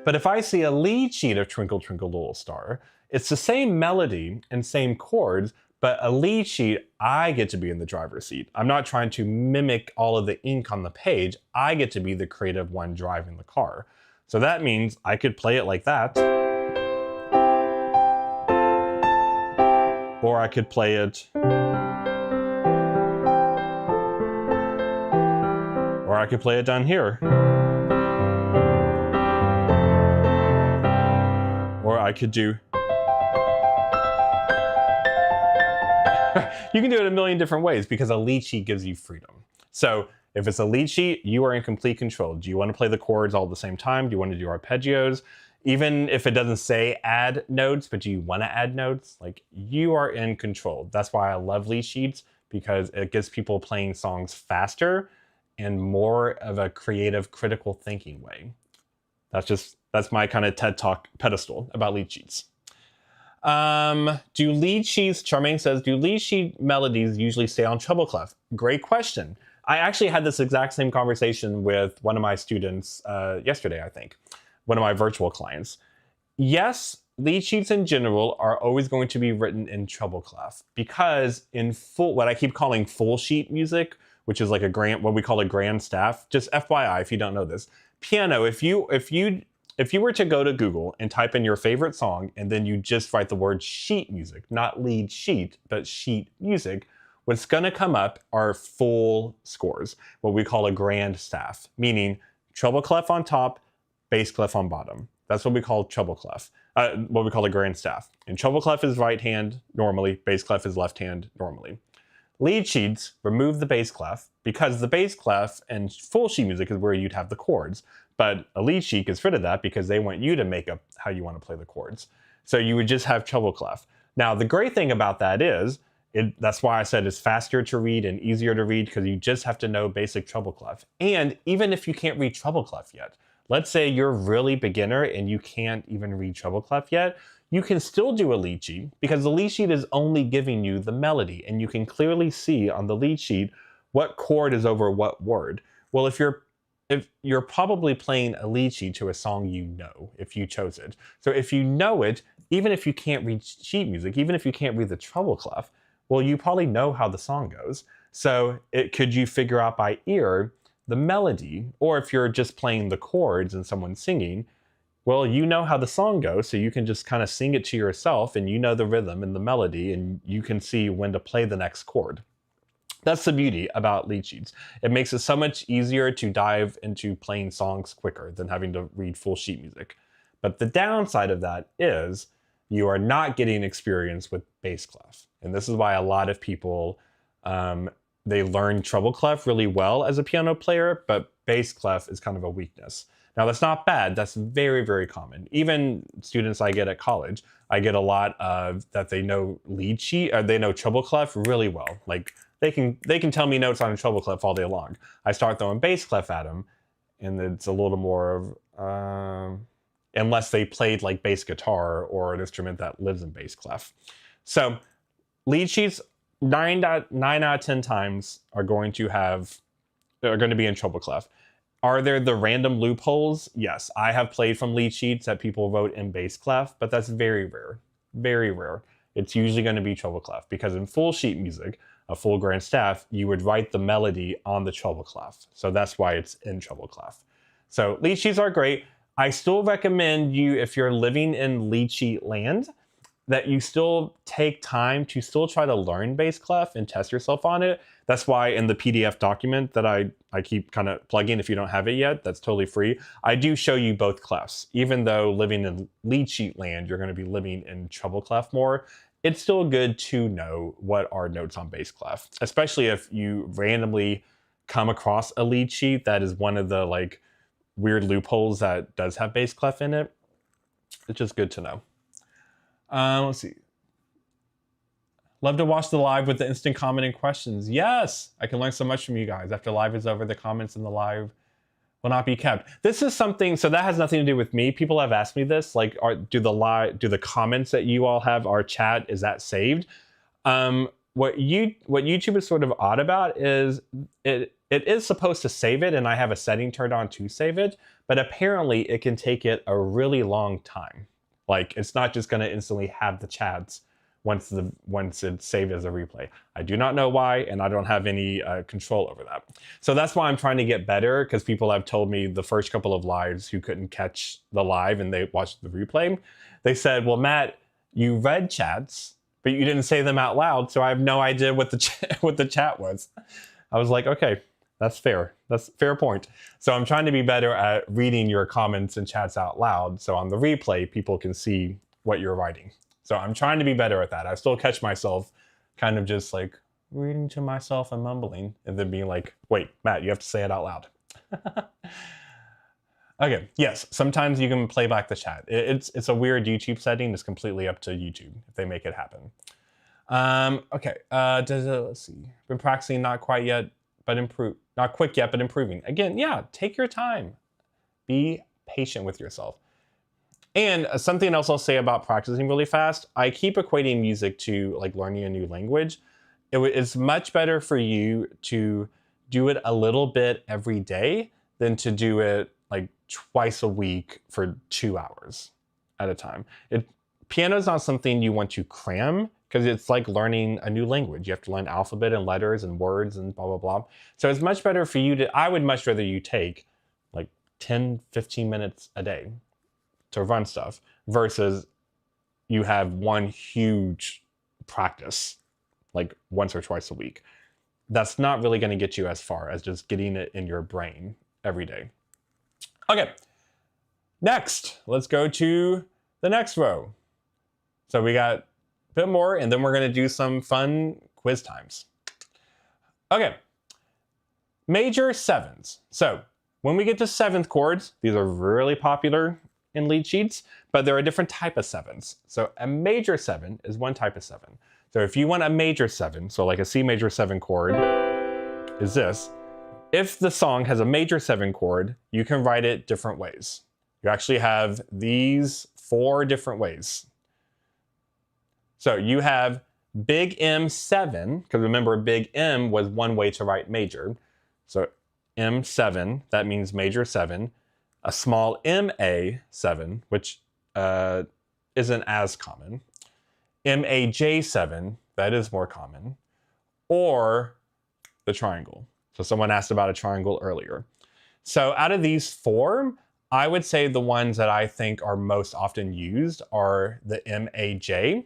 But if I see a lead sheet of Twinkle Twinkle Little Star, it's the same melody and same chords, but a lead sheet, I get to be in the driver's seat. I'm not trying to mimic all of the ink on the page. I get to be the creative one driving the car. So that means I could play it like that. Or I could play it. Or I could play it down here. Or I could do. You can do it a million different ways, because a lead sheet gives you freedom. So if it's a lead sheet, you are in complete control. Do you want to play the chords all at the same time? Do you want to do arpeggios? Even if it doesn't say add notes, but do you want to add notes? Like, you are in control. That's why I love lead sheets, because it gets people playing songs faster and more of a creative, critical thinking way. That's my kind of TED Talk pedestal about lead sheets. Do lead sheets, Charmaine says, do lead sheet melodies usually stay on treble clef? Great question. I actually had this exact same conversation with one of my students yesterday, I think, one of my virtual clients. Yes, lead sheets in general are always going to be written in treble clef, because in what I keep calling full sheet music, which is like what we call a grand staff, just FYI if you don't know this, piano, if you if you were to go to Google and type in your favorite song and then you just write the word sheet music, not lead sheet, but sheet music, what's going to come up are full scores, what we call a grand staff, meaning treble clef on top, bass clef on bottom. That's what we call treble clef, what we call a grand staff. And treble clef is right hand normally, bass clef is left hand normally. Lead sheets remove the bass clef because the bass clef and full sheet music is where you'd have the chords. But a lead sheet gets rid of that because they want you to make up how you want to play the chords. So you would just have treble clef. Now, the great thing about that is, that's why I said it's faster to read and easier to read, because you just have to know basic treble clef. And even if you can't read treble clef yet, let's say you're really beginner and you can't even read treble clef yet, you can still do a lead sheet because the lead sheet is only giving you the melody, and you can clearly see on the lead sheet what chord is over what word. Well, if you're probably playing a lead sheet to a song you know, if you chose it. So if you know it, even if you can't read sheet music, even if you can't read the treble clef, well, you probably know how the song goes. So could you figure out by ear the melody? Or if you're just playing the chords and someone's singing, well, you know how the song goes, so you can just kind of sing it to yourself, and you know the rhythm and the melody, and you can see when to play the next chord. That's the beauty about lead sheets. It makes it so much easier to dive into playing songs quicker than having to read full sheet music. But the downside of that is you are not getting experience with bass clef. And this is why a lot of people, they learn treble clef really well as a piano player, but bass clef is kind of a weakness. Now, that's not bad. That's very, very common. Even students I get at college, I get a lot of that they know lead sheet, or they know treble clef really well. Like they can tell me notes on a treble clef all day long. I start throwing bass clef at them, and it's a little more of, unless they played like bass guitar or an instrument that lives in bass clef. So lead sheets, 9 out of 10 times are going to be in treble clef. Are there the random loopholes? Yes, I have played from lead sheets that people wrote in bass clef, but that's very rare, very rare. It's usually going to be treble clef, because in full sheet music, a full grand staff, you would write the melody on the treble clef. So that's why it's in treble clef. So lead sheets are great. I still recommend you, if you're living in lead sheet land, that you still take time to still try to learn bass clef and test yourself on it. That's why in the PDF document that I keep kind of plugging, if you don't have it yet, that's totally free, I do show you both clefs. Even though living in lead sheet land, you're going to be living in treble clef more, it's still good to know what are notes on bass clef, especially if you randomly come across a lead sheet that is one of the like weird loopholes that does have bass clef in it. It's just good to know. Let's see. Love to watch the live with the instant comment and questions. Yes, I can learn so much from you guys. After live is over, the comments in the live will not be kept. This is something, so that has nothing to do with me. People have asked me this, like, do the comments that you all have, our chat, is that saved? What YouTube is sort of odd about is it is supposed to save it, and I have a setting turned on to save it, but apparently it can take it a really long time. Like, it's not just going to instantly have the chats once it's saved as a replay. I do not know why, and I don't have any control over that. So that's why I'm trying to get better, because people have told me the first couple of lives who couldn't catch the live and they watched the replay, they said, well, Matt, you read chats, but you didn't say them out loud, so I have no idea what the chat was. I was like, okay, that's fair. That's a fair point. So I'm trying to be better at reading your comments and chats out loud, so on the replay, people can see what you're writing. So I'm trying to be better at that. I still catch myself kind of just like reading to myself and mumbling, and then being like, wait, Matt, you have to say it out loud. Okay, yes, sometimes you can play back the chat. It's a weird YouTube setting. It's completely up to YouTube if they make it happen. Okay, let's see. Been practicing, not quite yet, but not quick yet, but improving. Again, yeah, take your time. Be patient with yourself. And something else I'll say about practicing really fast, I keep equating music to like learning a new language. It's much better for you to do it a little bit every day than to do it like twice a week for 2 hours at a time. Piano is not something you want to cram, because it's like learning a new language. You have to learn alphabet and letters and words and blah, blah, blah. So it's much better for you I would much rather you take like 10, 15 minutes a day. to run stuff versus you have one huge practice like once or twice a week. That's not really going to get you as far as just getting it in your brain every day. Okay, next, let's go to the next row. So we got a bit more, and then we're going to do some fun quiz times. Okay, major sevens. So when we get to seventh chords, these are really popular in lead sheets, but there are different type of sevens. So a major seven is one type of seven. So if you want a major seven, so like a C major 7 chord is this. If the song has a major 7 chord, you can write it different ways. You actually have these 4 different ways. So you have big M7, because remember big M was one way to write major. So M7, that means major 7. A small MA7, which isn't as common. MAJ7, that is more common, or the triangle. So someone asked about a triangle earlier. So out of these 4, I would say the ones that I think are most often used are the MAJ7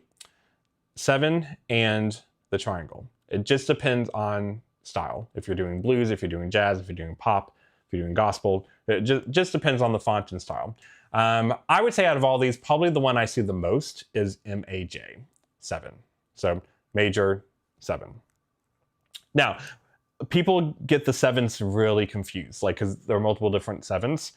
and the triangle. It just depends on style. If you're doing blues, if you're doing jazz, if you're doing pop, if you're doing gospel, it just depends on the font and style. I would say out of all these, probably the one I see the most is MAJ7. So major 7. Now, people get the 7s really confused, like because there are multiple different 7s.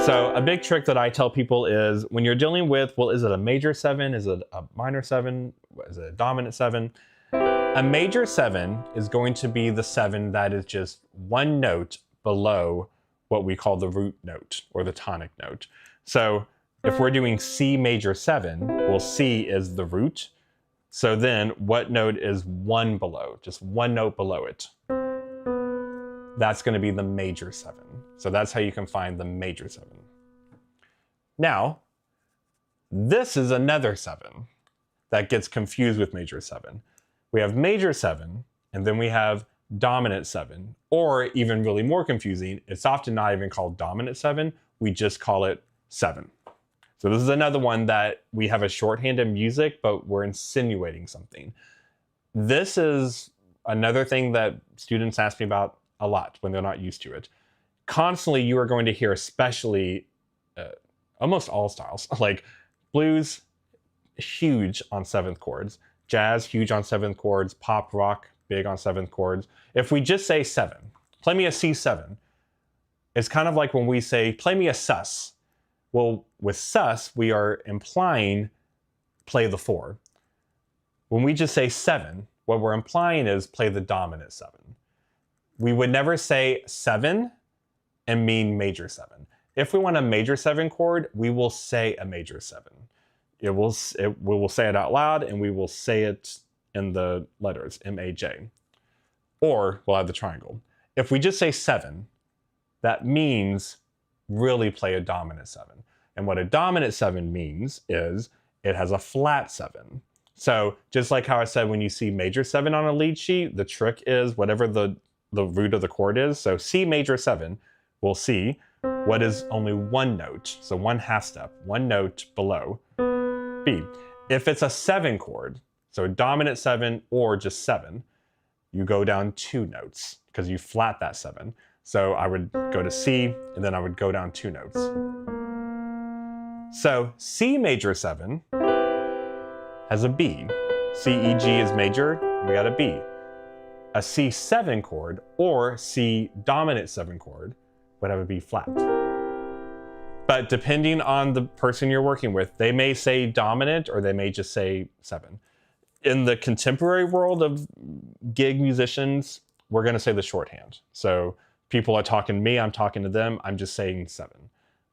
So a big trick that I tell people is when you're dealing with, well, is it a major 7? Is it a minor 7? Is it a dominant 7? A major 7 is going to be the 7 that is just one note below what we call the root note or the tonic note. So if we're doing C major 7, well, C is the root. So then what note is 1 below? Just one note below it. That's going to be the major 7. So that's how you can find the major 7. Now, this is another 7 that gets confused with major 7. We have major 7, and then we have dominant 7, or even really more confusing, it's often not even called dominant 7, we just call it 7. So this is another one that we have a shorthand in music, but we're insinuating something. This is another thing that students ask me about a lot when they're not used to it. Constantly, you are going to hear, especially almost all styles, like blues, huge on 7th chords, jazz, huge on 7th chords, pop, rock, big on 7th chords. If we just say 7, play me a C7, it's kind of like when we say, play me a sus. Well, with sus, we are implying play the 4. When we just say 7, what we're implying is play the dominant 7. We would never say 7 and mean major 7. If we want a major 7 chord, we will say a major 7. We will say it out loud, and we will say it in the letters, M-A-J. Or we'll have the triangle. If we just say 7, that means really play a dominant 7. And what a dominant 7 means is it has a flat 7. So just like how I said when you see major 7 on a lead sheet, the trick is whatever the root of the chord is. So C major 7, we'll see what is only one note, so one half step, one note below B. If it's a 7 chord, so a dominant 7 or just 7, you go down 2 notes because you flat that 7. So I would go to C, and then I would go down 2 notes. So C major 7 has a B. C, E, G is major, we got a B. A C7 chord or C dominant 7 chord would have a B flat. But depending on the person you're working with, they may say dominant or they may just say 7. In the contemporary world of gig musicians, we're going to say the shorthand. So people are talking to me, I'm talking to them, I'm just saying 7.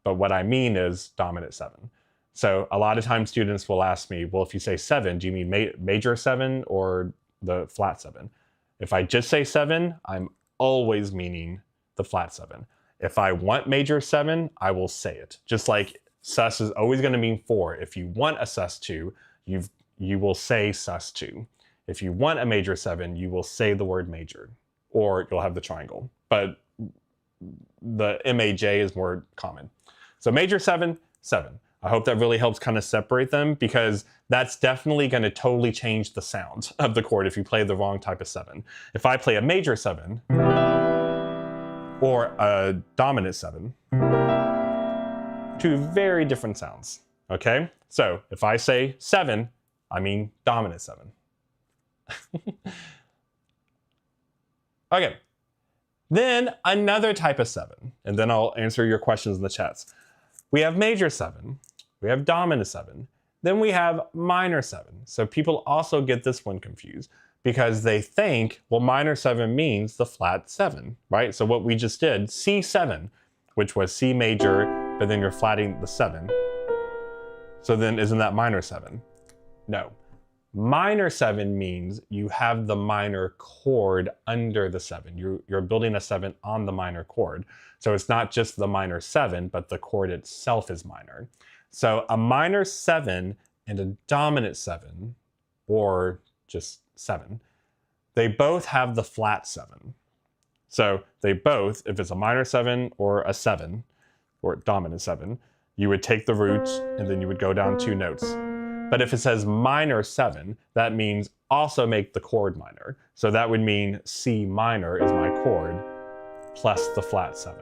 But what I mean is dominant 7. So a lot of times students will ask me, well, if you say 7, do you mean major 7 or the flat 7? If I just say 7, I'm always meaning the flat 7. If I want major 7, I will say it. Just like sus is always going to mean 4. If you want a sus2, you will say sus2. If you want a major 7, you will say the word major, or you'll have the triangle. But the MAJ is more common. So major 7, 7. I hope that really helps kind of separate them, because that's definitely going to totally change the sound of the chord if you play the wrong type of 7. If I play a major 7 or a dominant 7, two very different sounds, okay? So if I say 7, I mean dominant 7. Okay, then another type of 7, and then I'll answer your questions in the chats. We have major 7, we have dominant 7, then we have minor 7. So people also get this one confused because they think, well, minor 7 means the flat 7, right? So what we just did, C7, which was C major, but then you're flatting the 7. So then isn't that minor 7? No. Minor 7 means you have the minor chord under the 7. You're building a 7 on the minor chord. So it's not just the minor 7, but the chord itself is minor. So a minor 7 and a dominant 7, or just 7, they both have the flat 7. So they both, if it's a minor 7 or a 7, or dominant 7, you would take the root and then you would go down 2 notes. But if it says minor 7, that means also make the chord minor. So that would mean C minor is my chord plus the flat 7.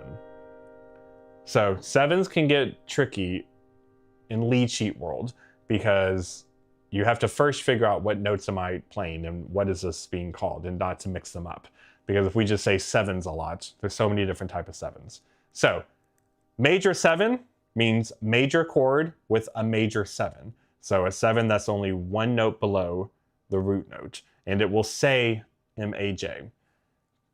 So 7s can get tricky in lead sheet world because you have to first figure out what notes am I playing and what is this being called, and not to mix them up. Because if we just say 7s a lot, there's so many different types of 7s. So major 7 means major chord with a major 7. So a 7 that's only one note below the root note, and it will say MAJ.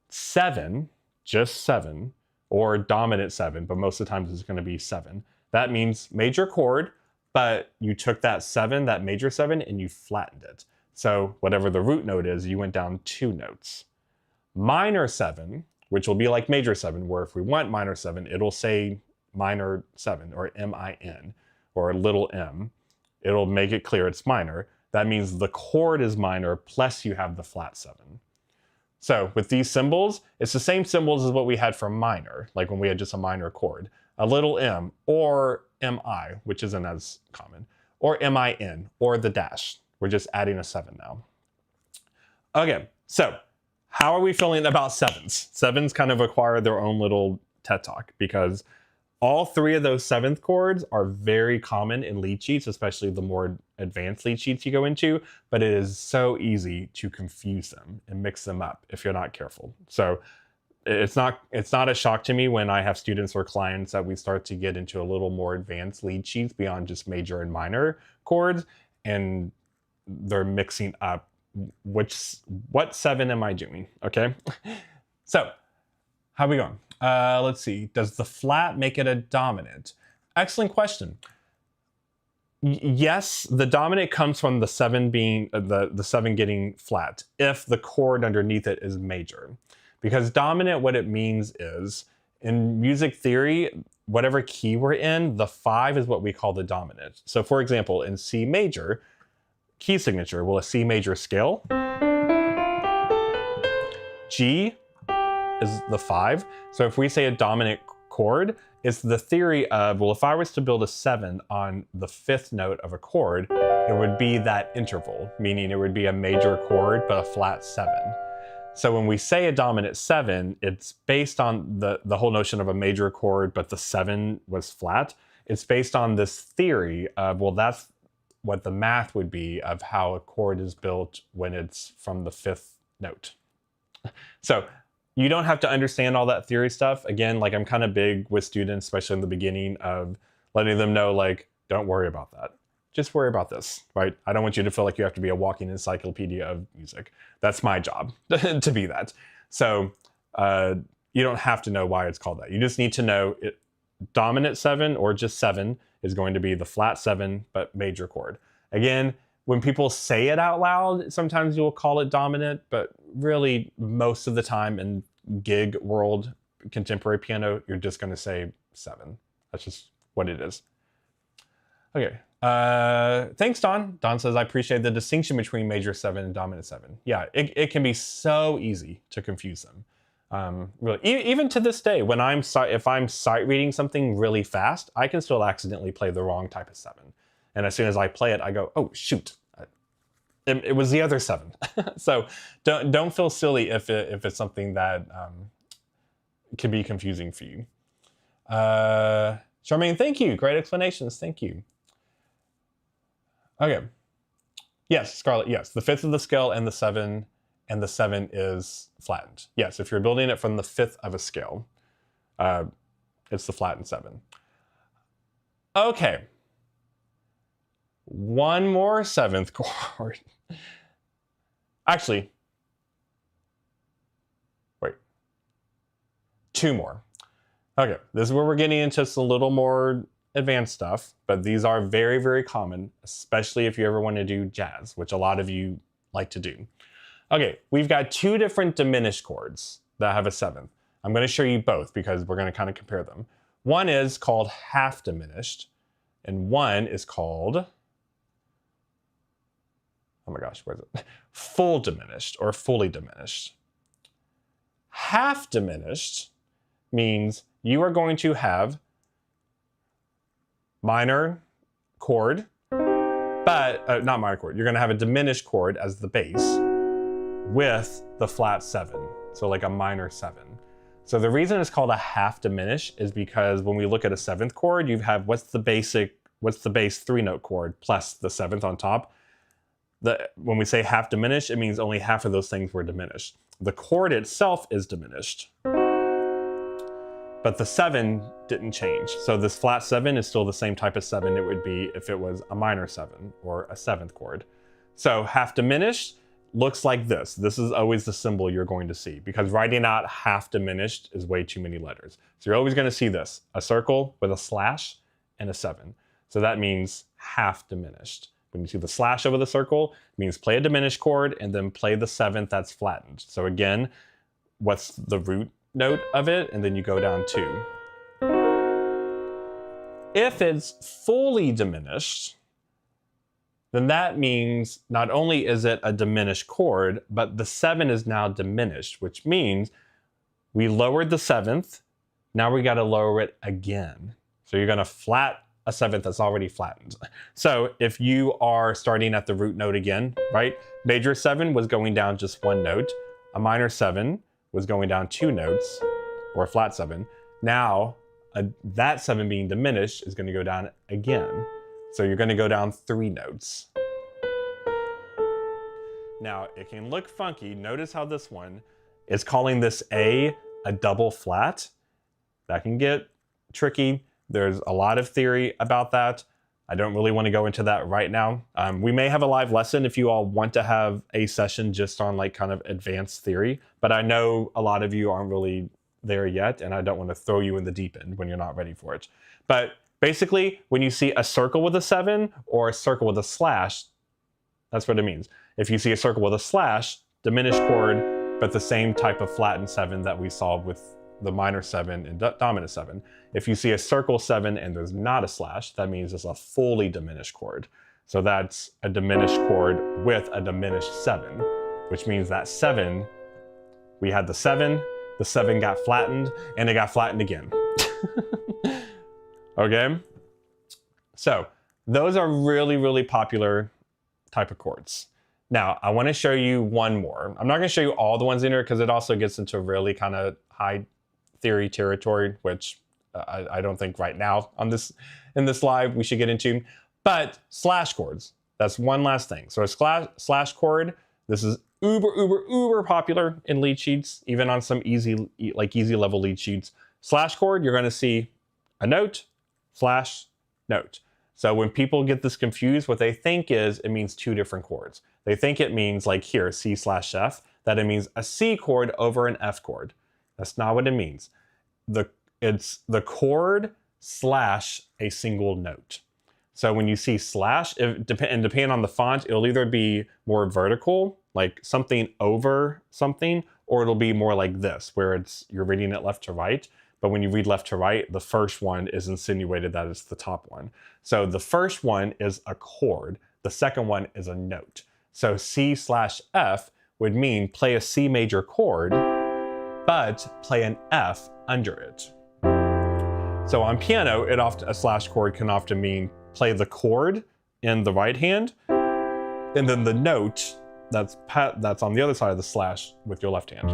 7, just 7, or dominant 7, but most of the times it's going to be 7. That means major chord, but you took that 7, that major 7, and you flattened it. So whatever the root note is, you went down 2 notes. Minor 7, which will be like major 7, where if we want minor 7, it'll say minor 7, or MIN, or little m. It'll make it clear it's minor. That means the chord is minor, plus you have the flat 7. So with these symbols, it's the same symbols as what we had for minor, like when we had just a minor chord. A little m, or mi, which isn't as common, or min, or the dash. We're just adding a 7 now. Okay, so how are we feeling about 7s? 7s kind of acquire their own little TED Talk, because all 3 of those 7th chords are very common in lead sheets, especially the more advanced lead sheets you go into, but it is so easy to confuse them and mix them up if you're not careful. So it's not a shock to me when I have students or clients that we start to get into a little more advanced lead sheets beyond just major and minor chords, and they're mixing up what 7 am I doing, okay? So how are we going? Let's see. Does the flat make it a dominant? Excellent question. Yes, the dominant comes from the 7 being the 7 getting flat if the chord underneath it is major. Because dominant, what it means is, in music theory, whatever key we're in, the 5 is what we call the dominant. So for example, in C major, key signature, will a C major scale? G is the 5. So if we say a dominant chord, it's the theory of, well, if I was to build a 7 on the 5th note of a chord, it would be that interval, meaning it would be a major chord, but a flat 7. So when we say a dominant 7, it's based on the whole notion of a major chord, but the 7 was flat. It's based on this theory of, well, that's what the math would be of how a chord is built when it's from the 5th note. So you don't have to understand all that theory stuff. Again, like, I'm kind of big with students, especially in the beginning, of letting them know, like, don't worry about that. Just worry about this, right? I don't want you to feel like you have to be a walking encyclopedia of music. That's my job, to be that. So you don't have to know why it's called that. You just need to know it. Dominant 7 or just 7 is going to be the flat 7, but major chord. Again, when people say it out loud, sometimes you'll call it dominant, but really most of the time in gig world, contemporary piano, you're just going to say 7. That's just what it is. Okay. Thanks, Don. Don says, I appreciate the distinction between major 7 and dominant 7. Yeah, it can be so easy to confuse them. Really, even to this day, when if I'm sight reading something really fast, I can still accidentally play the wrong type of 7. And as soon as I play it, I go, oh shoot, it was the other 7. So don't feel silly if it's something that can be confusing for you. Charmaine, thank you. Great explanations. Thank you. Okay. Yes, Scarlett. Yes, the 5th of the scale and the 7. And the 7 is flattened. Yes, if you're building it from the 5th of a scale, it's the flattened 7. Okay. One more 7th chord. Actually, wait. 2 more. Okay, this is where we're getting into a little more advanced stuff, but these are very, very common, especially if you ever want to do jazz, which a lot of you like to do. Okay, we've got 2 different diminished chords that have a 7th. I'm going to show you both because we're going to kind of compare them. One is called half diminished, and one is called, oh my gosh, where is it? Full diminished or fully diminished. Half diminished means you are going to have minor chord, but not minor chord. You're going to have a diminished chord as the bass with the flat 7, so like a minor 7. So the reason it's called a half diminish is because when we look at a 7th chord, you have what's the base 3-note chord plus the 7th on top. When we say half diminished, it means only half of those things were diminished. The chord itself is diminished, but the 7 didn't change. So this flat 7 is still the same type of 7 it would be if it was a minor 7 or a 7th chord. So half diminished looks like this. This is always the symbol you're going to see because writing out half diminished is way too many letters. So you're always going to see this, a circle with a slash and a 7. So that means half diminished. When you see the slash over the circle, it means play a diminished chord and then play the 7th that's flattened. So again, what's the root note of it? And then you go down 2. If it's fully diminished, then that means not only is it a diminished chord, but the 7 is now diminished, which means we lowered the 7th, now we got to lower it again. So you're going to flat a 7th that's already flattened. So if you are starting at the root note again, right? Major 7 was going down just 1 note. A minor 7 was going down 2 notes, or a flat 7. Now, that 7 being diminished is going to go down again. So you're going to go down 3 notes. Now, it can look funky. Notice how this one is calling this a double flat. That can get tricky. There's a lot of theory about that. I don't really want to go into that right now. We may have a live lesson if you all want to have a session just on like kind of advanced theory, but I know a lot of you aren't really there yet, and I don't want to throw you in the deep end when you're not ready for it. But basically, when you see a circle with a 7 or a circle with a slash, that's what it means. If you see a circle with a slash, diminished chord, but the same type of flattened 7 that we saw with the minor 7 and dominant 7. If you see a circle 7 and there's not a slash, that means it's a fully diminished chord. So that's a diminished chord with a diminished 7, which means that 7, we had the 7 got flattened, and it got flattened again. Okay? So those are really, really popular type of chords. Now, I want to show you one more. I'm not going to show you all the ones in here because it also gets into really kind of high theory territory, which I don't think right now in this live we should get into. But slash chords, that's one last thing. So a slash chord, this is uber popular in lead sheets, even on some easy level lead sheets. Slash chord, you're going to see a note, slash, note. So when people get this confused, what they think is it means 2 different chords. They think it means like here, C/F, that it means a C chord over an F chord. That's not what it means. It's the chord slash a single note. So when you see slash, depending on the font, it'll either be more vertical, like something over something, or it'll be more like this, where you're reading it left to right. But when you read left to right, the first one is insinuated that it's the top one. So the first one is a chord. The second one is a note. So C/F would mean play a C major chord, but play an F under it. So on piano, a slash chord can often mean play the chord in the right hand, and then the note that's on the other side of the slash with your left hand.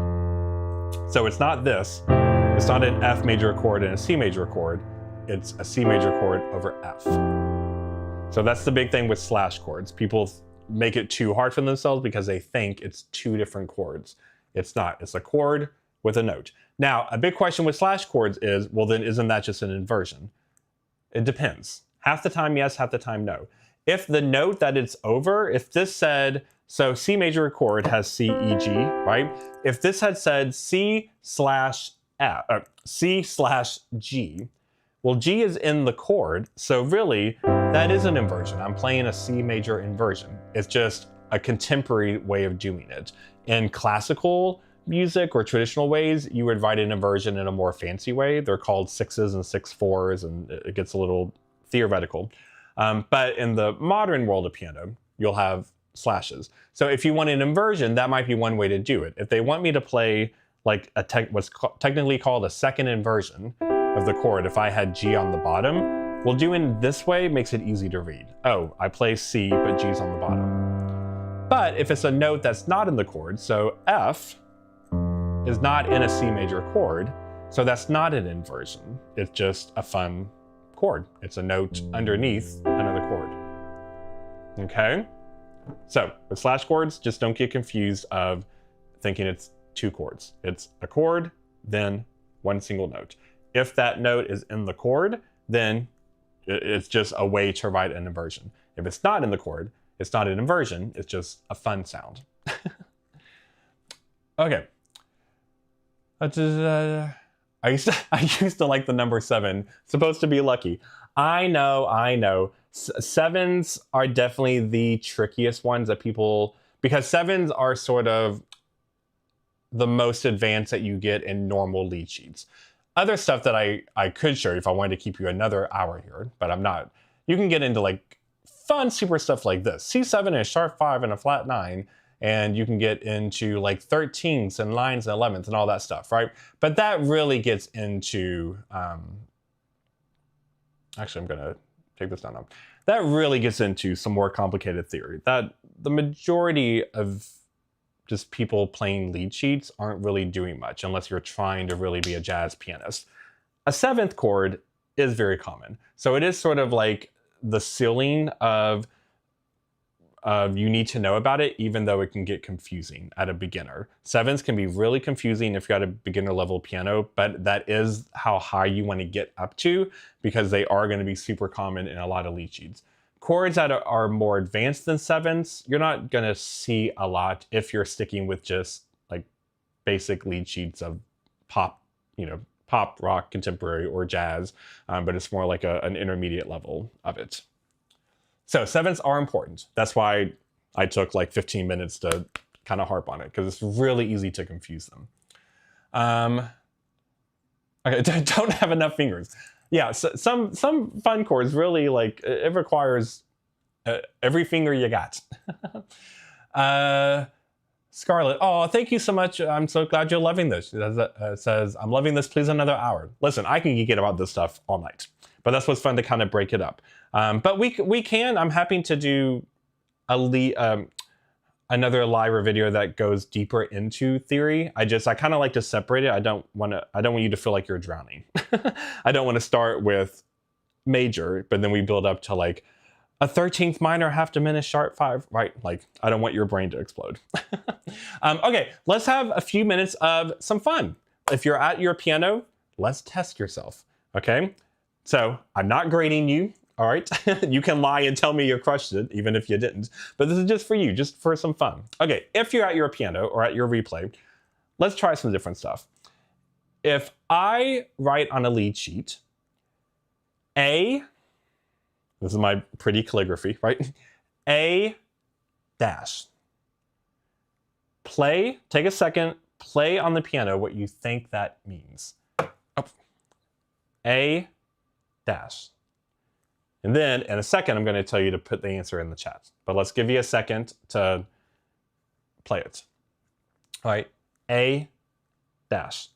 So it's not this. It's not an F major chord and a C major chord. It's a C major chord over F. So that's the big thing with slash chords. People make it too hard for themselves because they think it's two different chords. It's not. It's a chord with a note. Now, a big question with slash chords is, well, then isn't that just an inversion? It depends. Half the time, yes, half the time, no. If the note that it's over, if this said, so C major chord has C, E, G, right? If this had said C slash G, well, G is in the chord, so really, that is an inversion. I'm playing a C major inversion. It's just a contemporary way of doing it. In classical music or traditional ways, you would write an inversion in a more fancy way. They're called 6s and 6/4s, and it gets a little theoretical. But in the modern world of piano, you'll have slashes. So if you want an inversion, that might be one way to do it. If they want me to play like what's technically called a second inversion of the chord, if I had G on the bottom, well, doing this way makes it easy to read. Oh, I play C, but G's on the bottom. But if it's a note that's not in the chord, so F is not in a C major chord, so that's not an inversion. It's just a fun chord. It's a note underneath another chord. Okay? So with slash chords, just don't get confused of thinking it's two chords. It's a chord, then one single note. If that note is in the chord, then it's just a way to write an inversion. If it's not in the chord, it's not an inversion, it's just a fun sound. Okay. I used to like the number 7. Supposed to be lucky. I know. Sevens are definitely the trickiest ones that people, because sevens are sort of the most advanced that you get in normal lead sheets. Other stuff that I could show you if I wanted to keep you another hour here, but I'm not. You can get into like fun super stuff like this. C7 and a sharp 5 and a flat 9. And you can get into like 13ths and 9s and 11ths and all that stuff, right? But that really gets into, actually I'm gonna take this down now. That really gets into some more complicated theory. That the majority of just people playing lead sheets aren't really doing much unless you're trying to really be a jazz pianist. A 7th chord is very common. So it is sort of like the ceiling of you need to know about it, even though it can get confusing at a beginner. 7s can be really confusing if you got a beginner level piano, but that is how high you want to get up to because they are going to be super common in a lot of lead sheets. Chords that are more advanced than 7s, you're not going to see a lot if you're sticking with just like basic lead sheets of pop, pop, rock, contemporary, or jazz, but it's more like an intermediate level of it. So 7s are important. That's why I took like 15 minutes to kind of harp on it, because it's really easy to confuse them. Okay, don't have enough fingers. Yeah, so some fun chords really like, it requires every finger you got. Scarlett, oh, thank you so much. I'm so glad you're loving this. It says, I'm loving this, please another hour. Listen, I can geek it about this stuff all night, but that's what's fun to kind of break it up. But we can, I'm happy to do another live video that goes deeper into theory. I kind of like to separate it. I don't want you to feel like you're drowning. I don't want to start with major, but then we build up to like a 13th minor, half diminished, sharp 5, right? Like, I don't want your brain to explode. Okay, let's have a few minutes of some fun. If you're at your piano, let's test yourself, okay? So I'm not grading you, all right? You can lie and tell me you crushed it, even if you didn't. But this is just for you, just for some fun. Okay, if you're at your piano or at your replay, let's try some different stuff. If I write on a lead sheet, A, this is my pretty calligraphy, right? A dash. Play, take a second, play on the piano what you think that means. Oh. A dash. And then in a second, I'm going to tell you to put the answer in the chat. But let's give you a second to play it. All right, A dash.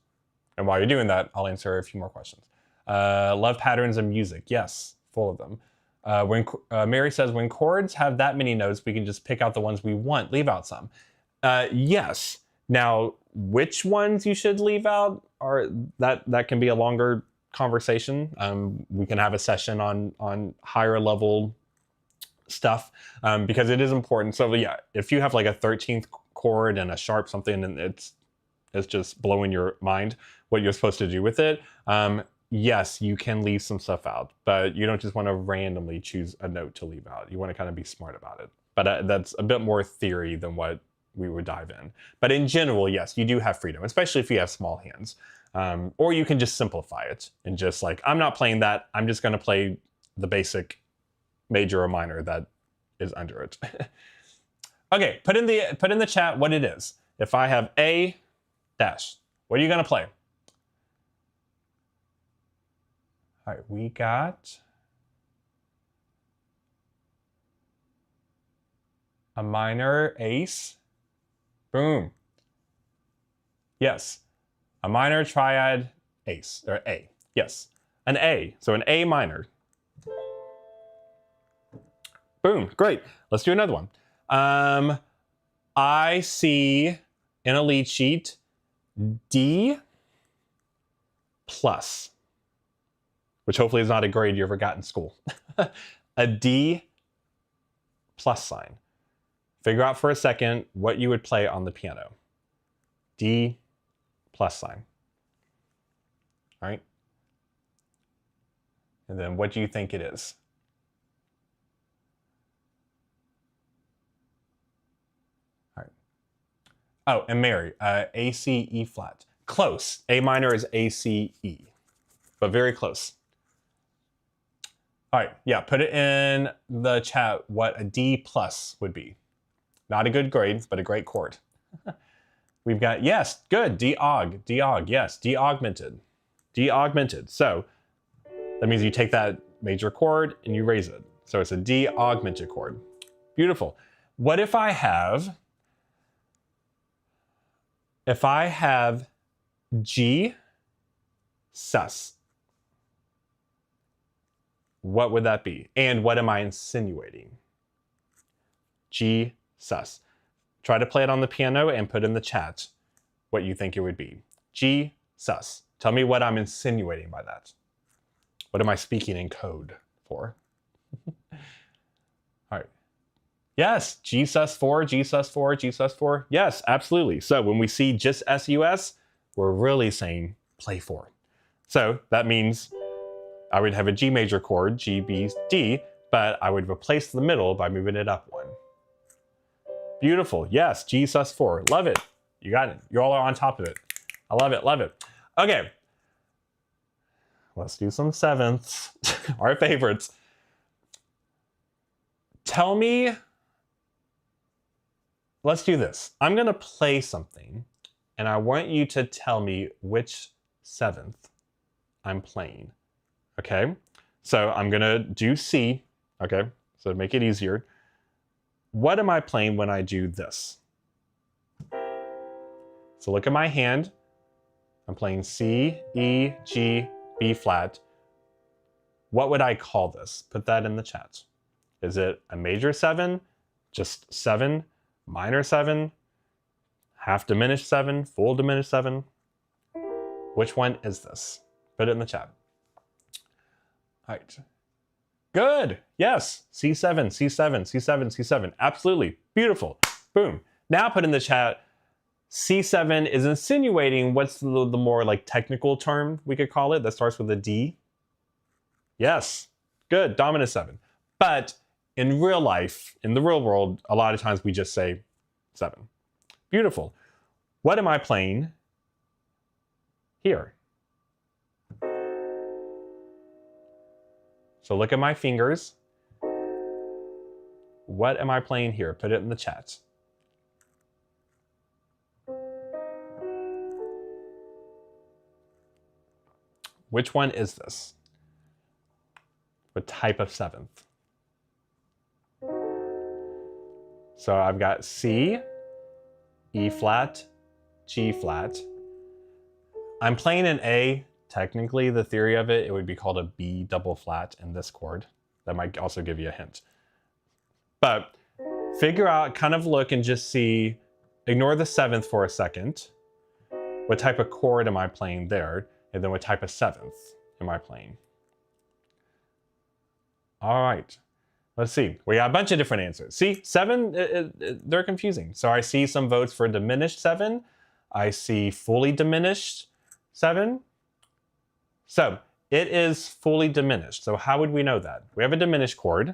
And while you're doing that, I'll answer a few more questions. Love patterns in music. Yes, full of them. Mary says, when chords have that many notes, we can just pick out the ones we want, leave out some. Yes. Now, which ones you should leave out, or that can be a longer conversation. We can have a session on higher level stuff, because it is important. So yeah, if you have like a 13th chord and a sharp something, and it's just blowing your mind what you're supposed to do with it, yes, you can leave some stuff out, but you don't just want to randomly choose a note to leave out. You want to kind of be smart about it. But that's a bit more theory than what we would dive in. But in general, yes, you do have freedom, especially if you have small hands. Or you can just simplify it and just like, I'm not playing that. I'm just going to play the basic major or minor that is under it. Okay, put in the chat what it is. If I have A dash, what are you going to play? All right, we got a minor ace. Boom. Yes. A minor triad ace, or A. Yes. An A. So an A minor. Boom. Great. Let's do another one. I see in a lead sheet D plus, which hopefully is not a grade you ever got in school. A D plus sign. Figure out for a second what you would play on the piano. D plus sign. All right. And then what do you think it is? All right. Oh, and Mary, A, C, E flat. Close. A minor is A, C, E, but very close. All right, yeah, put it in the chat what a D plus would be. Not a good grade, but a great chord. We've got, yes, good, D-aug, yes, D-augmented. D-augmented, so that means you take that major chord and you raise it. So it's a D-augmented chord. Beautiful. What if I have G sus? What would that be? And what am I insinuating? G sus. Try to play it on the piano and put in the chat what you think it would be. G sus. Tell me what I'm insinuating by that. What am I speaking in code for? All right. Yes, G sus4, G sus4, G sus4. Yes, absolutely. So when we see just sus, we're really saying play 4. So that means I would have a G major chord, G, B, D, but I would replace the middle by moving it up 1. Beautiful. Yes, G sus4. Love it. You got it. You all are on top of it. I love it. Love it. Okay. Let's do some sevenths. Our favorites. Tell me. Let's do this. I'm going to play something, and I want you to tell me which seventh I'm playing. Okay? So I'm going to do C. Okay? So to make it easier. What am I playing when I do this? So look at my hand. I'm playing C, E, G, B flat. What would I call this? Put that in the chat. Is it a major 7, just 7, minor 7, half diminished 7, full diminished 7? Which one is this? Put it in the chat. All right. Good. Yes. C7, C7, C7, C7. Absolutely. Beautiful. Boom. Now put in the chat, C7 is insinuating what's the more like technical term we could call it that starts with a D? Yes. Good. Dominant 7. But in real life, in the real world, a lot of times we just say 7. Beautiful. What am I playing here? So look at my fingers. What am I playing here? Put it in the chat. Which one is this? What type of seventh? So I've got C, E flat, G flat. I'm playing an A. Technically, the theory of it, it would be called a B double flat in this chord. That might also give you a hint. But figure out, kind of look and just see, ignore the 7th for a second. What type of chord am I playing there? And then what type of 7th am I playing? All right, let's see. We got a bunch of different answers. See, 7, they're confusing. So I see some votes for diminished 7. I see fully diminished 7. So it is fully diminished. So how would we know that? We have a diminished chord,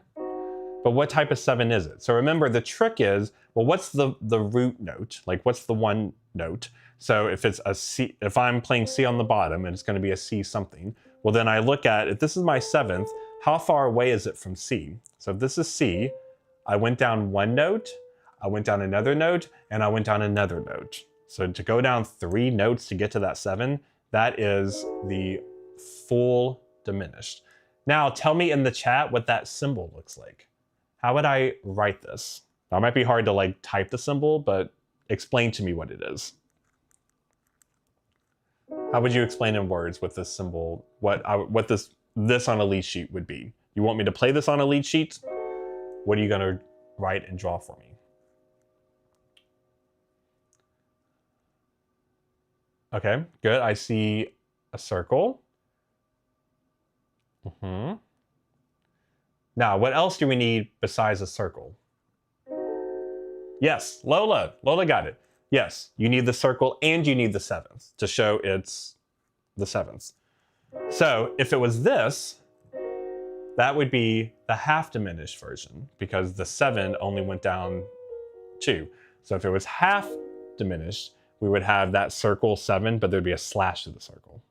but what type of 7 is it? So remember, the trick is, well, what's the root note? Like, what's the one note? So if it's a C, if I'm playing C on the bottom and it's going to be a C something, well, then I look at, if this is my 7th, how far away is it from C? So if this is C, I went down one note, I went down another note, and I went down another note. So to go down 3 notes to get to that 7, that is the full diminished. Now tell me in the chat what that symbol looks like. How would I write this? Now, it might be hard to like type the symbol, but explain to me what it is. How would you explain in words what this symbol, what this on a lead sheet would be? You want me to play this on a lead sheet? What are you gonna write and draw for me? Okay, good. I see a circle. Now, what else do we need besides a circle? Yes, Lola got it. Yes, you need the circle and you need the 7th to show it's the 7th. So if it was this, that would be the half diminished version because the 7 only went down 2. So if it was half diminished, we would have that circle 7, but there'd be a slash to the circle.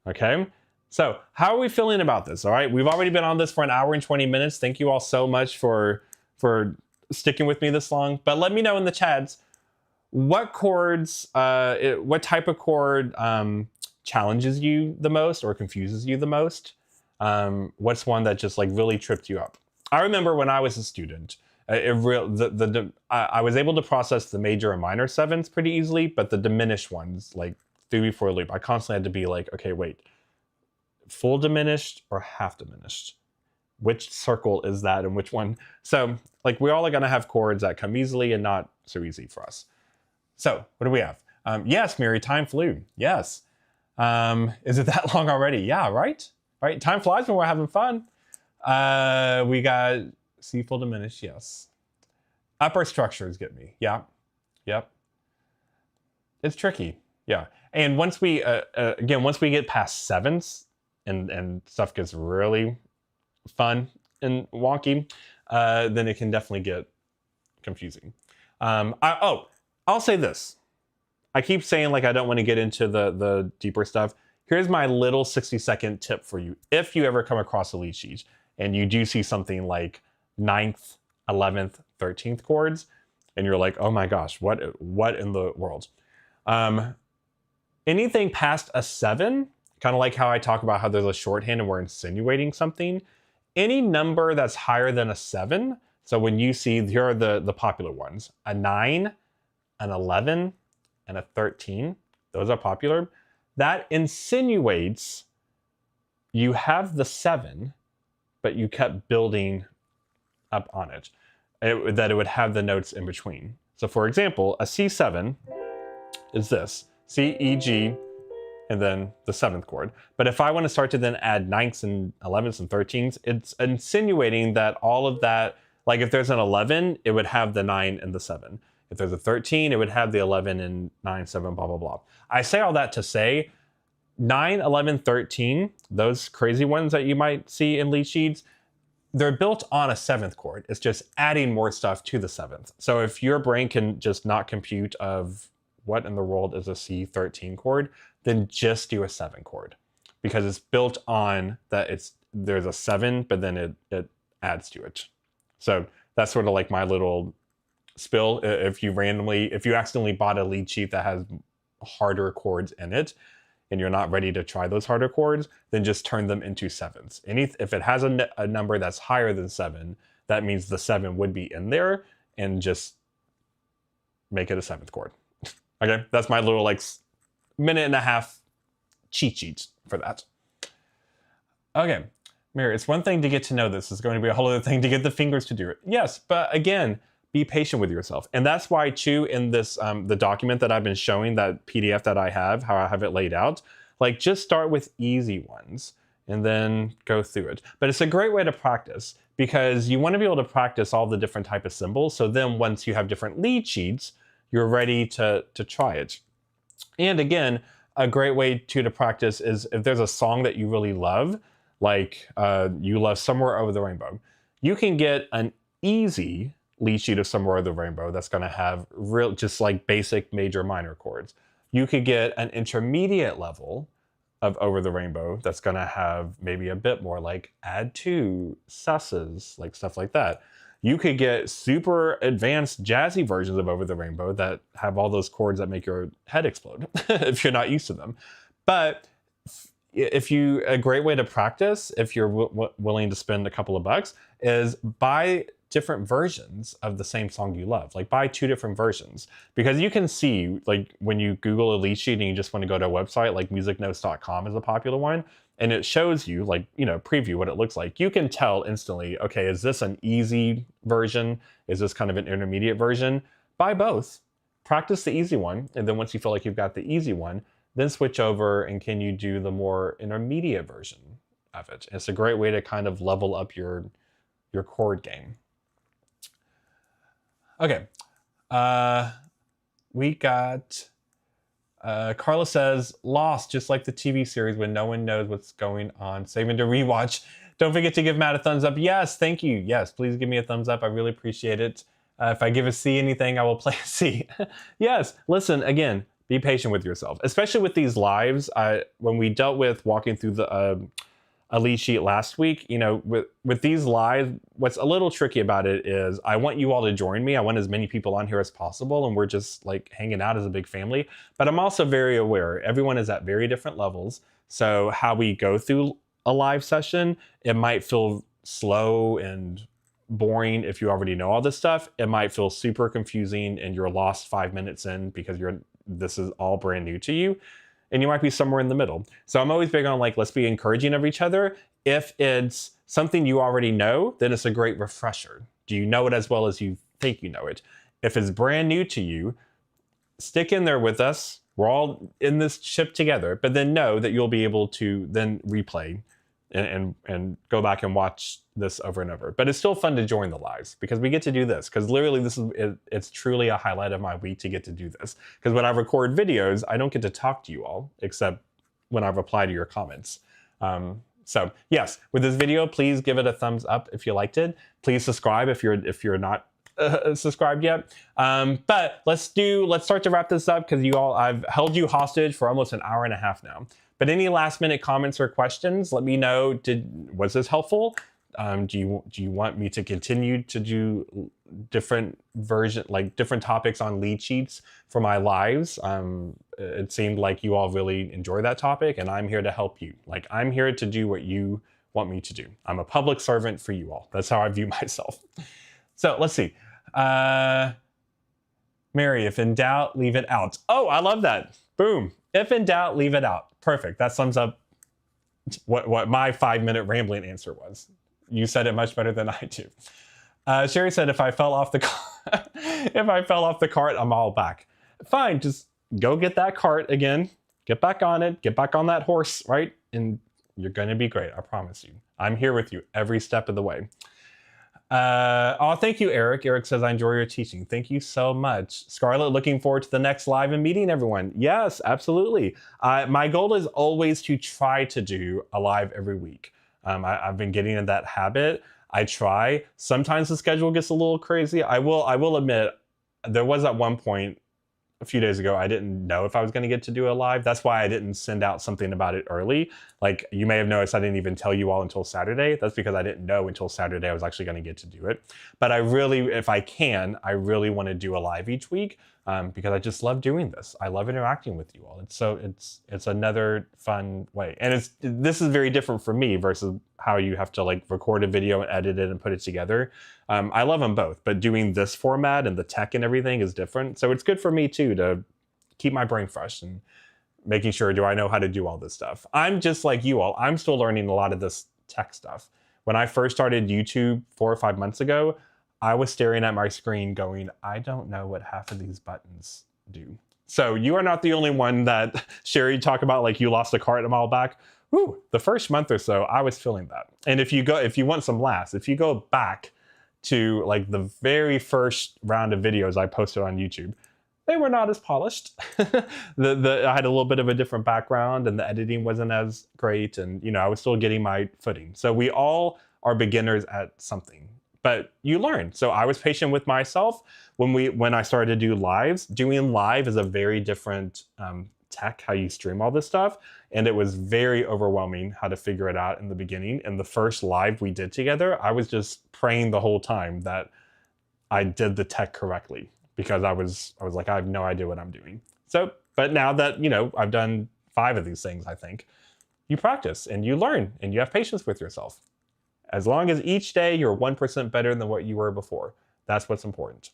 Okay, so how are we feeling about this? All right, we've already been on this for an hour and 20 minutes. Thank you all so much for sticking with me this long. But let me know in the chats, what chords, what type of chord challenges you the most or confuses you the most? What's one that just like really tripped you up? I remember when I was a student, I was able to process the major and minor 7s pretty easily, but the diminished ones like threw me for a loop. I constantly had to be like, okay, wait, full diminished or half diminished? Which circle is that and which one? So like we all are gonna have chords that come easily and not so easy for us. So what do we have? Yes, Mary, time flew. Yes. Is it that long already? Yeah, right? Right, time flies when we're having fun. We got C full diminished, yes. Upper structures get me, yeah, yep. It's tricky, yeah. And once we, again, once we get past 7s and stuff gets really fun and wonky, then it can definitely get confusing. I'll say this. I keep saying like I don't want to get into the deeper stuff. Here's my little 60-second tip for you. If you ever come across a lead sheet and you do see something like 9th, 11th, 13th chords, and you're like, oh my gosh, what in the world? Anything past a 7, kind of like how I talk about how there's a shorthand and we're insinuating something, any number that's higher than a 7, so when you see, here are the popular ones, a 9, an 11, and a 13, those are popular. That insinuates you have the 7, but you kept building up on it, that it would have the notes in between. So for example, a C7 is this, C, E, G, and then the 7th chord. But if I want to start to then add 9ths and 11ths and 13ths, it's insinuating that all of that, like if there's an 11, it would have the 9 and the 7. If there's a 13, it would have the 11 and 9, 7, blah, blah, blah. I say all that to say 9, 11, 13, those crazy ones that you might see in lead sheets, they're built on a 7th chord. It's just adding more stuff to the 7th. So if your brain can just not compute of what in the world is a C13 chord, then just do a 7 chord because it's built on that there's a 7, but then it adds to it. So that's sort of like my little spill. If you accidentally bought a lead sheet that has harder chords in it and you're not ready to try those harder chords, then just turn them into 7s. If it has a number that's higher than 7, that means the 7 would be in there, and just make it a 7th chord. Okay, that's my little like minute and a half cheat sheet for that. Okay, Mary, it's one thing to get to know this. It's going to be a whole other thing to get the fingers to do it. Yes, but again, be patient with yourself. And that's why, too, in this, the document that I've been showing, that PDF that I have, how I have it laid out, like just start with easy ones and then go through it. But it's a great way to practice because you want to be able to practice all the different type of symbols. So then once you have different lead sheets, you're ready to try it. And again, a great way to practice is if there's a song that you really love, like you love Somewhere Over the Rainbow, you can get an easy lead sheet of Somewhere Over the Rainbow that's going to have real, just like basic major minor chords. You could get an intermediate level of Over the Rainbow that's going to have maybe a bit more like add to, susses, like stuff like that. You could get super advanced jazzy versions of Over the Rainbow that have all those chords that make your head explode if you're not used to them. But a great way to practice, if you're willing to spend a couple of bucks, is buy different versions of the same song you love. Like buy 2 different versions, because you can see, like when you Google a lead sheet and you just want to go to a website, like musicnotes.com is a popular one, and it shows you, like, you know, preview what it looks like. You can tell instantly, okay, is this an easy version? Is this kind of an intermediate version? Buy both. Practice the easy one, and then once you feel like you've got the easy one, then switch over and can you do the more intermediate version of it. It's a great way to kind of level up your chord game. Okay, we got, Carla says, Lost, just like the TV series when no one knows what's going on, saving to rewatch. Don't forget to give Matt a thumbs up. Yes, thank you. Yes, please give me a thumbs up. I really appreciate it. If I give a C anything, I will play a C. Yes, listen, again, be patient with yourself, especially with these lives. When we dealt with walking through the a lead sheet last week, you know, with these lives, what's a little tricky about it is I want you all to join me. I want as many people on here as possible, and we're just like hanging out as a big family. But I'm also very aware everyone is at very different levels. So how we go through a live session, it might feel slow and boring if you already know all this stuff. It might feel super confusing and you're lost 5 minutes in because this is all brand new to you. And you might be somewhere in the middle. So I'm always big on, like, let's be encouraging of each other. If it's something you already know, then it's a great refresher. Do you know it as well as you think you know it? If it's brand new to you, stick in there with us. We're all in this ship together, but then know that you'll be able to then replay and go back and watch this over and over. But it's still fun to join the lives because we get to do this, because literally it's truly a highlight of my week to get to do this. Because when I record videos, I don't get to talk to you all except when I reply to your comments. So yes, with this video, please give it a thumbs up if you liked it. Please subscribe if you're not subscribed yet. But let's start to wrap this up, because I've held you hostage for almost an hour and a half now. But any last minute comments or questions, let me know. Was this helpful? Do you want me to continue to do different different topics on lead sheets for my lives? It seemed like you all really enjoy that topic, and I'm here to help you. Like, I'm here to do what you want me to do. I'm a public servant for you all. That's how I view myself. So let's see. Mary, if in doubt, leave it out. Oh, I love that. Boom. If in doubt, leave it out. Perfect. That sums up what my 5-minute rambling answer was. You said it much better than I do. Sherry said, if I fell off the cart, I'm all back. Fine, just go get that cart again. Get back on it. Get back on that horse, right? And you're going to be great. I promise you. I'm here with you every step of the way. Thank you, Eric. Eric says, I enjoy your teaching. Thank you so much. Scarlett, looking forward to the next live and meeting everyone. Yes, absolutely. My goal is always to try to do a live every week. I've been getting in that habit. I try. Sometimes the schedule gets a little crazy. I will admit, there was at one point a few days ago, I didn't know if I was going to get to do a live. That's why I didn't send out something about it early. Like, you may have noticed I didn't even tell you all until Saturday. That's because I didn't know until Saturday I was actually going to get to do it. But I really, if I can, I really want to do a live each week, because I just love doing this. I love interacting with you all. It's another fun way. And this is very different for me versus how you have to like record a video and edit it and put it together. I love them both, but doing this format and the tech and everything is different. So it's good for me too to keep my brain fresh and making sure, do I know how to do all this stuff? I'm just like you all. I'm still learning a lot of this tech stuff. When I first started YouTube 4 or 5 months ago, I was staring at my screen going, I don't know what half of these buttons do. So you are not the only one that Sherry talked about, like you lost a cart a while back. Whew, the first month or so, I was feeling that. And if you want some laughs, if you go back to like the very first round of videos I posted on YouTube, they were not as polished. I had a little bit of a different background and the editing wasn't as great. And, you know, I was still getting my footing. So we all are beginners at something, but you learn. So I was patient with myself when I started to do lives. Doing live is a very different tech, how you stream all this stuff. And it was very overwhelming how to figure it out in the beginning. And the first live we did together, I was just praying the whole time that I did the tech correctly, because I was like, I have no idea what I'm doing. So, but now that, you know, I've done 5 of these things, I think, you practice and you learn and you have patience with yourself. As long as each day you're 1% better than what you were before. That's what's important.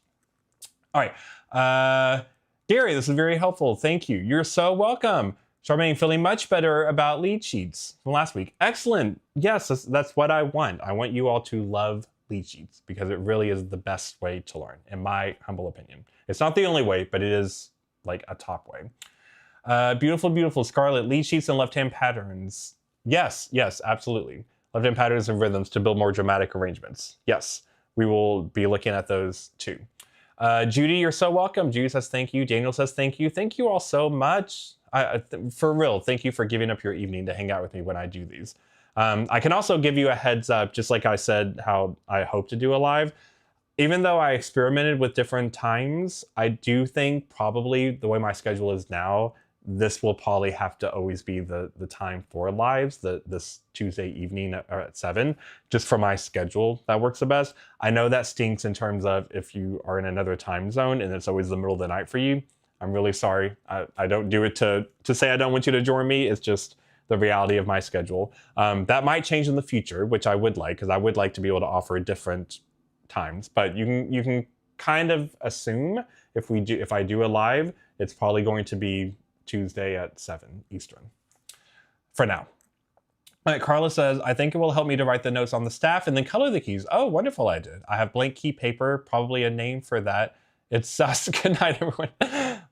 All right. Gary, this is very helpful. Thank you. You're so welcome. Charmaine, feeling much better about lead sheets from last week. Excellent. Yes, that's what I want. I want you all to love lead sheets because it really is the best way to learn, in my humble opinion. It's not the only way, but it is like a top way. Beautiful, beautiful. Scarlett, lead sheets and left-hand patterns. Yes, yes, absolutely. Left-hand patterns and rhythms to build more dramatic arrangements. Yes, we will be looking at those too. Judy, you're so welcome. Judy says thank you. Daniel says thank you. Thank you all so much. For real, thank you for giving up your evening to hang out with me when I do these. I can also give you a heads up, just like I said, how I hope to do a live. Even though I experimented with different times, I do think probably the way my schedule is now, this will probably have to always be the time for lives, this Tuesday evening at 7, just for my schedule. That works the best. I know that stinks in terms of if you are in another time zone and it's always the middle of the night for you. I'm really sorry. I don't do it to say I don't want you to join me. It's just the reality of my schedule. That might change in the future, which I would like, because I would like to be able to offer different times. But you can kind of assume if I do a live, it's probably going to be Tuesday at 7 Eastern for now. All right, Carla says, I think it will help me to write the notes on the staff and then color the keys. Oh, wonderful, I did. I have blank key paper, probably a name for that. It's sus. Good night, everyone.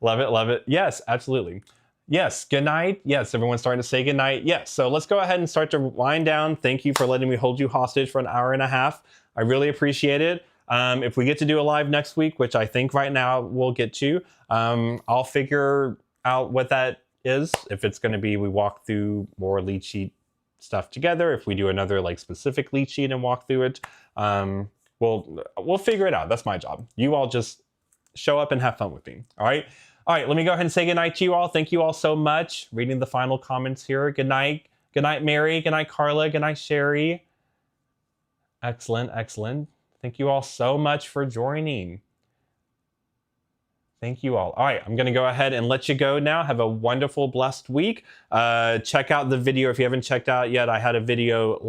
Love it, love it. Yes, absolutely. Yes, good night. Yes, everyone's starting to say good night. Yes, so let's go ahead and start to wind down. Thank you for letting me hold you hostage for an hour and a half. I really appreciate it. If we get to do a live next week, which I think right now we'll get to, I'll figure out what that is. If it's going to be we walk through more lead sheet stuff together, if we do another like specific lead sheet and walk through it, we'll figure it out. That's my job. You all just show up and have fun with me. All right. All right. Let me go ahead and say goodnight to you all. Thank you all so much. Reading the final comments here. Good night. Good night, Mary. Good night, Carla. Good night, Sherry. Excellent. Excellent. Thank you all so much for joining. Thank you all. All right, I'm going to go ahead and let you go now. Have a wonderful, blessed week. Check out the video if you haven't checked out yet. I had a video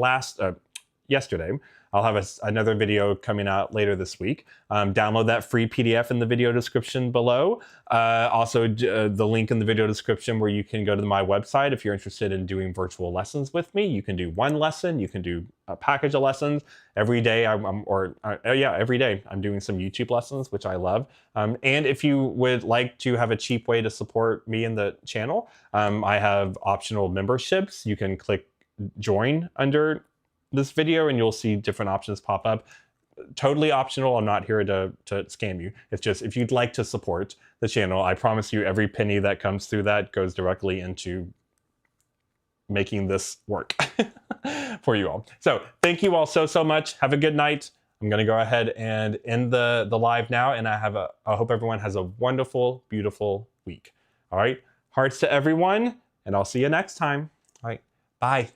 yesterday. I'll have another video coming out later this week. Download that free PDF in the video description below. Also, the link in the video description where you can go to my website if you're interested in doing virtual lessons with me. You can do one lesson. You can do a package of lessons. Every day, every day I'm doing some YouTube lessons, which I love. And if you would like to have a cheap way to support me in the channel, I have optional memberships. You can click join under this video and you'll see different options pop up. Totally optional. I'm not here to scam you. It's just if you'd like to support the channel, I promise you every penny that comes through that goes directly into making this work for you all. So thank you all so much. Have a good night. I'm going to go ahead and end the live now, and I hope everyone has a wonderful, beautiful week. All right. Hearts to everyone, and I'll see you next time. All right. Bye.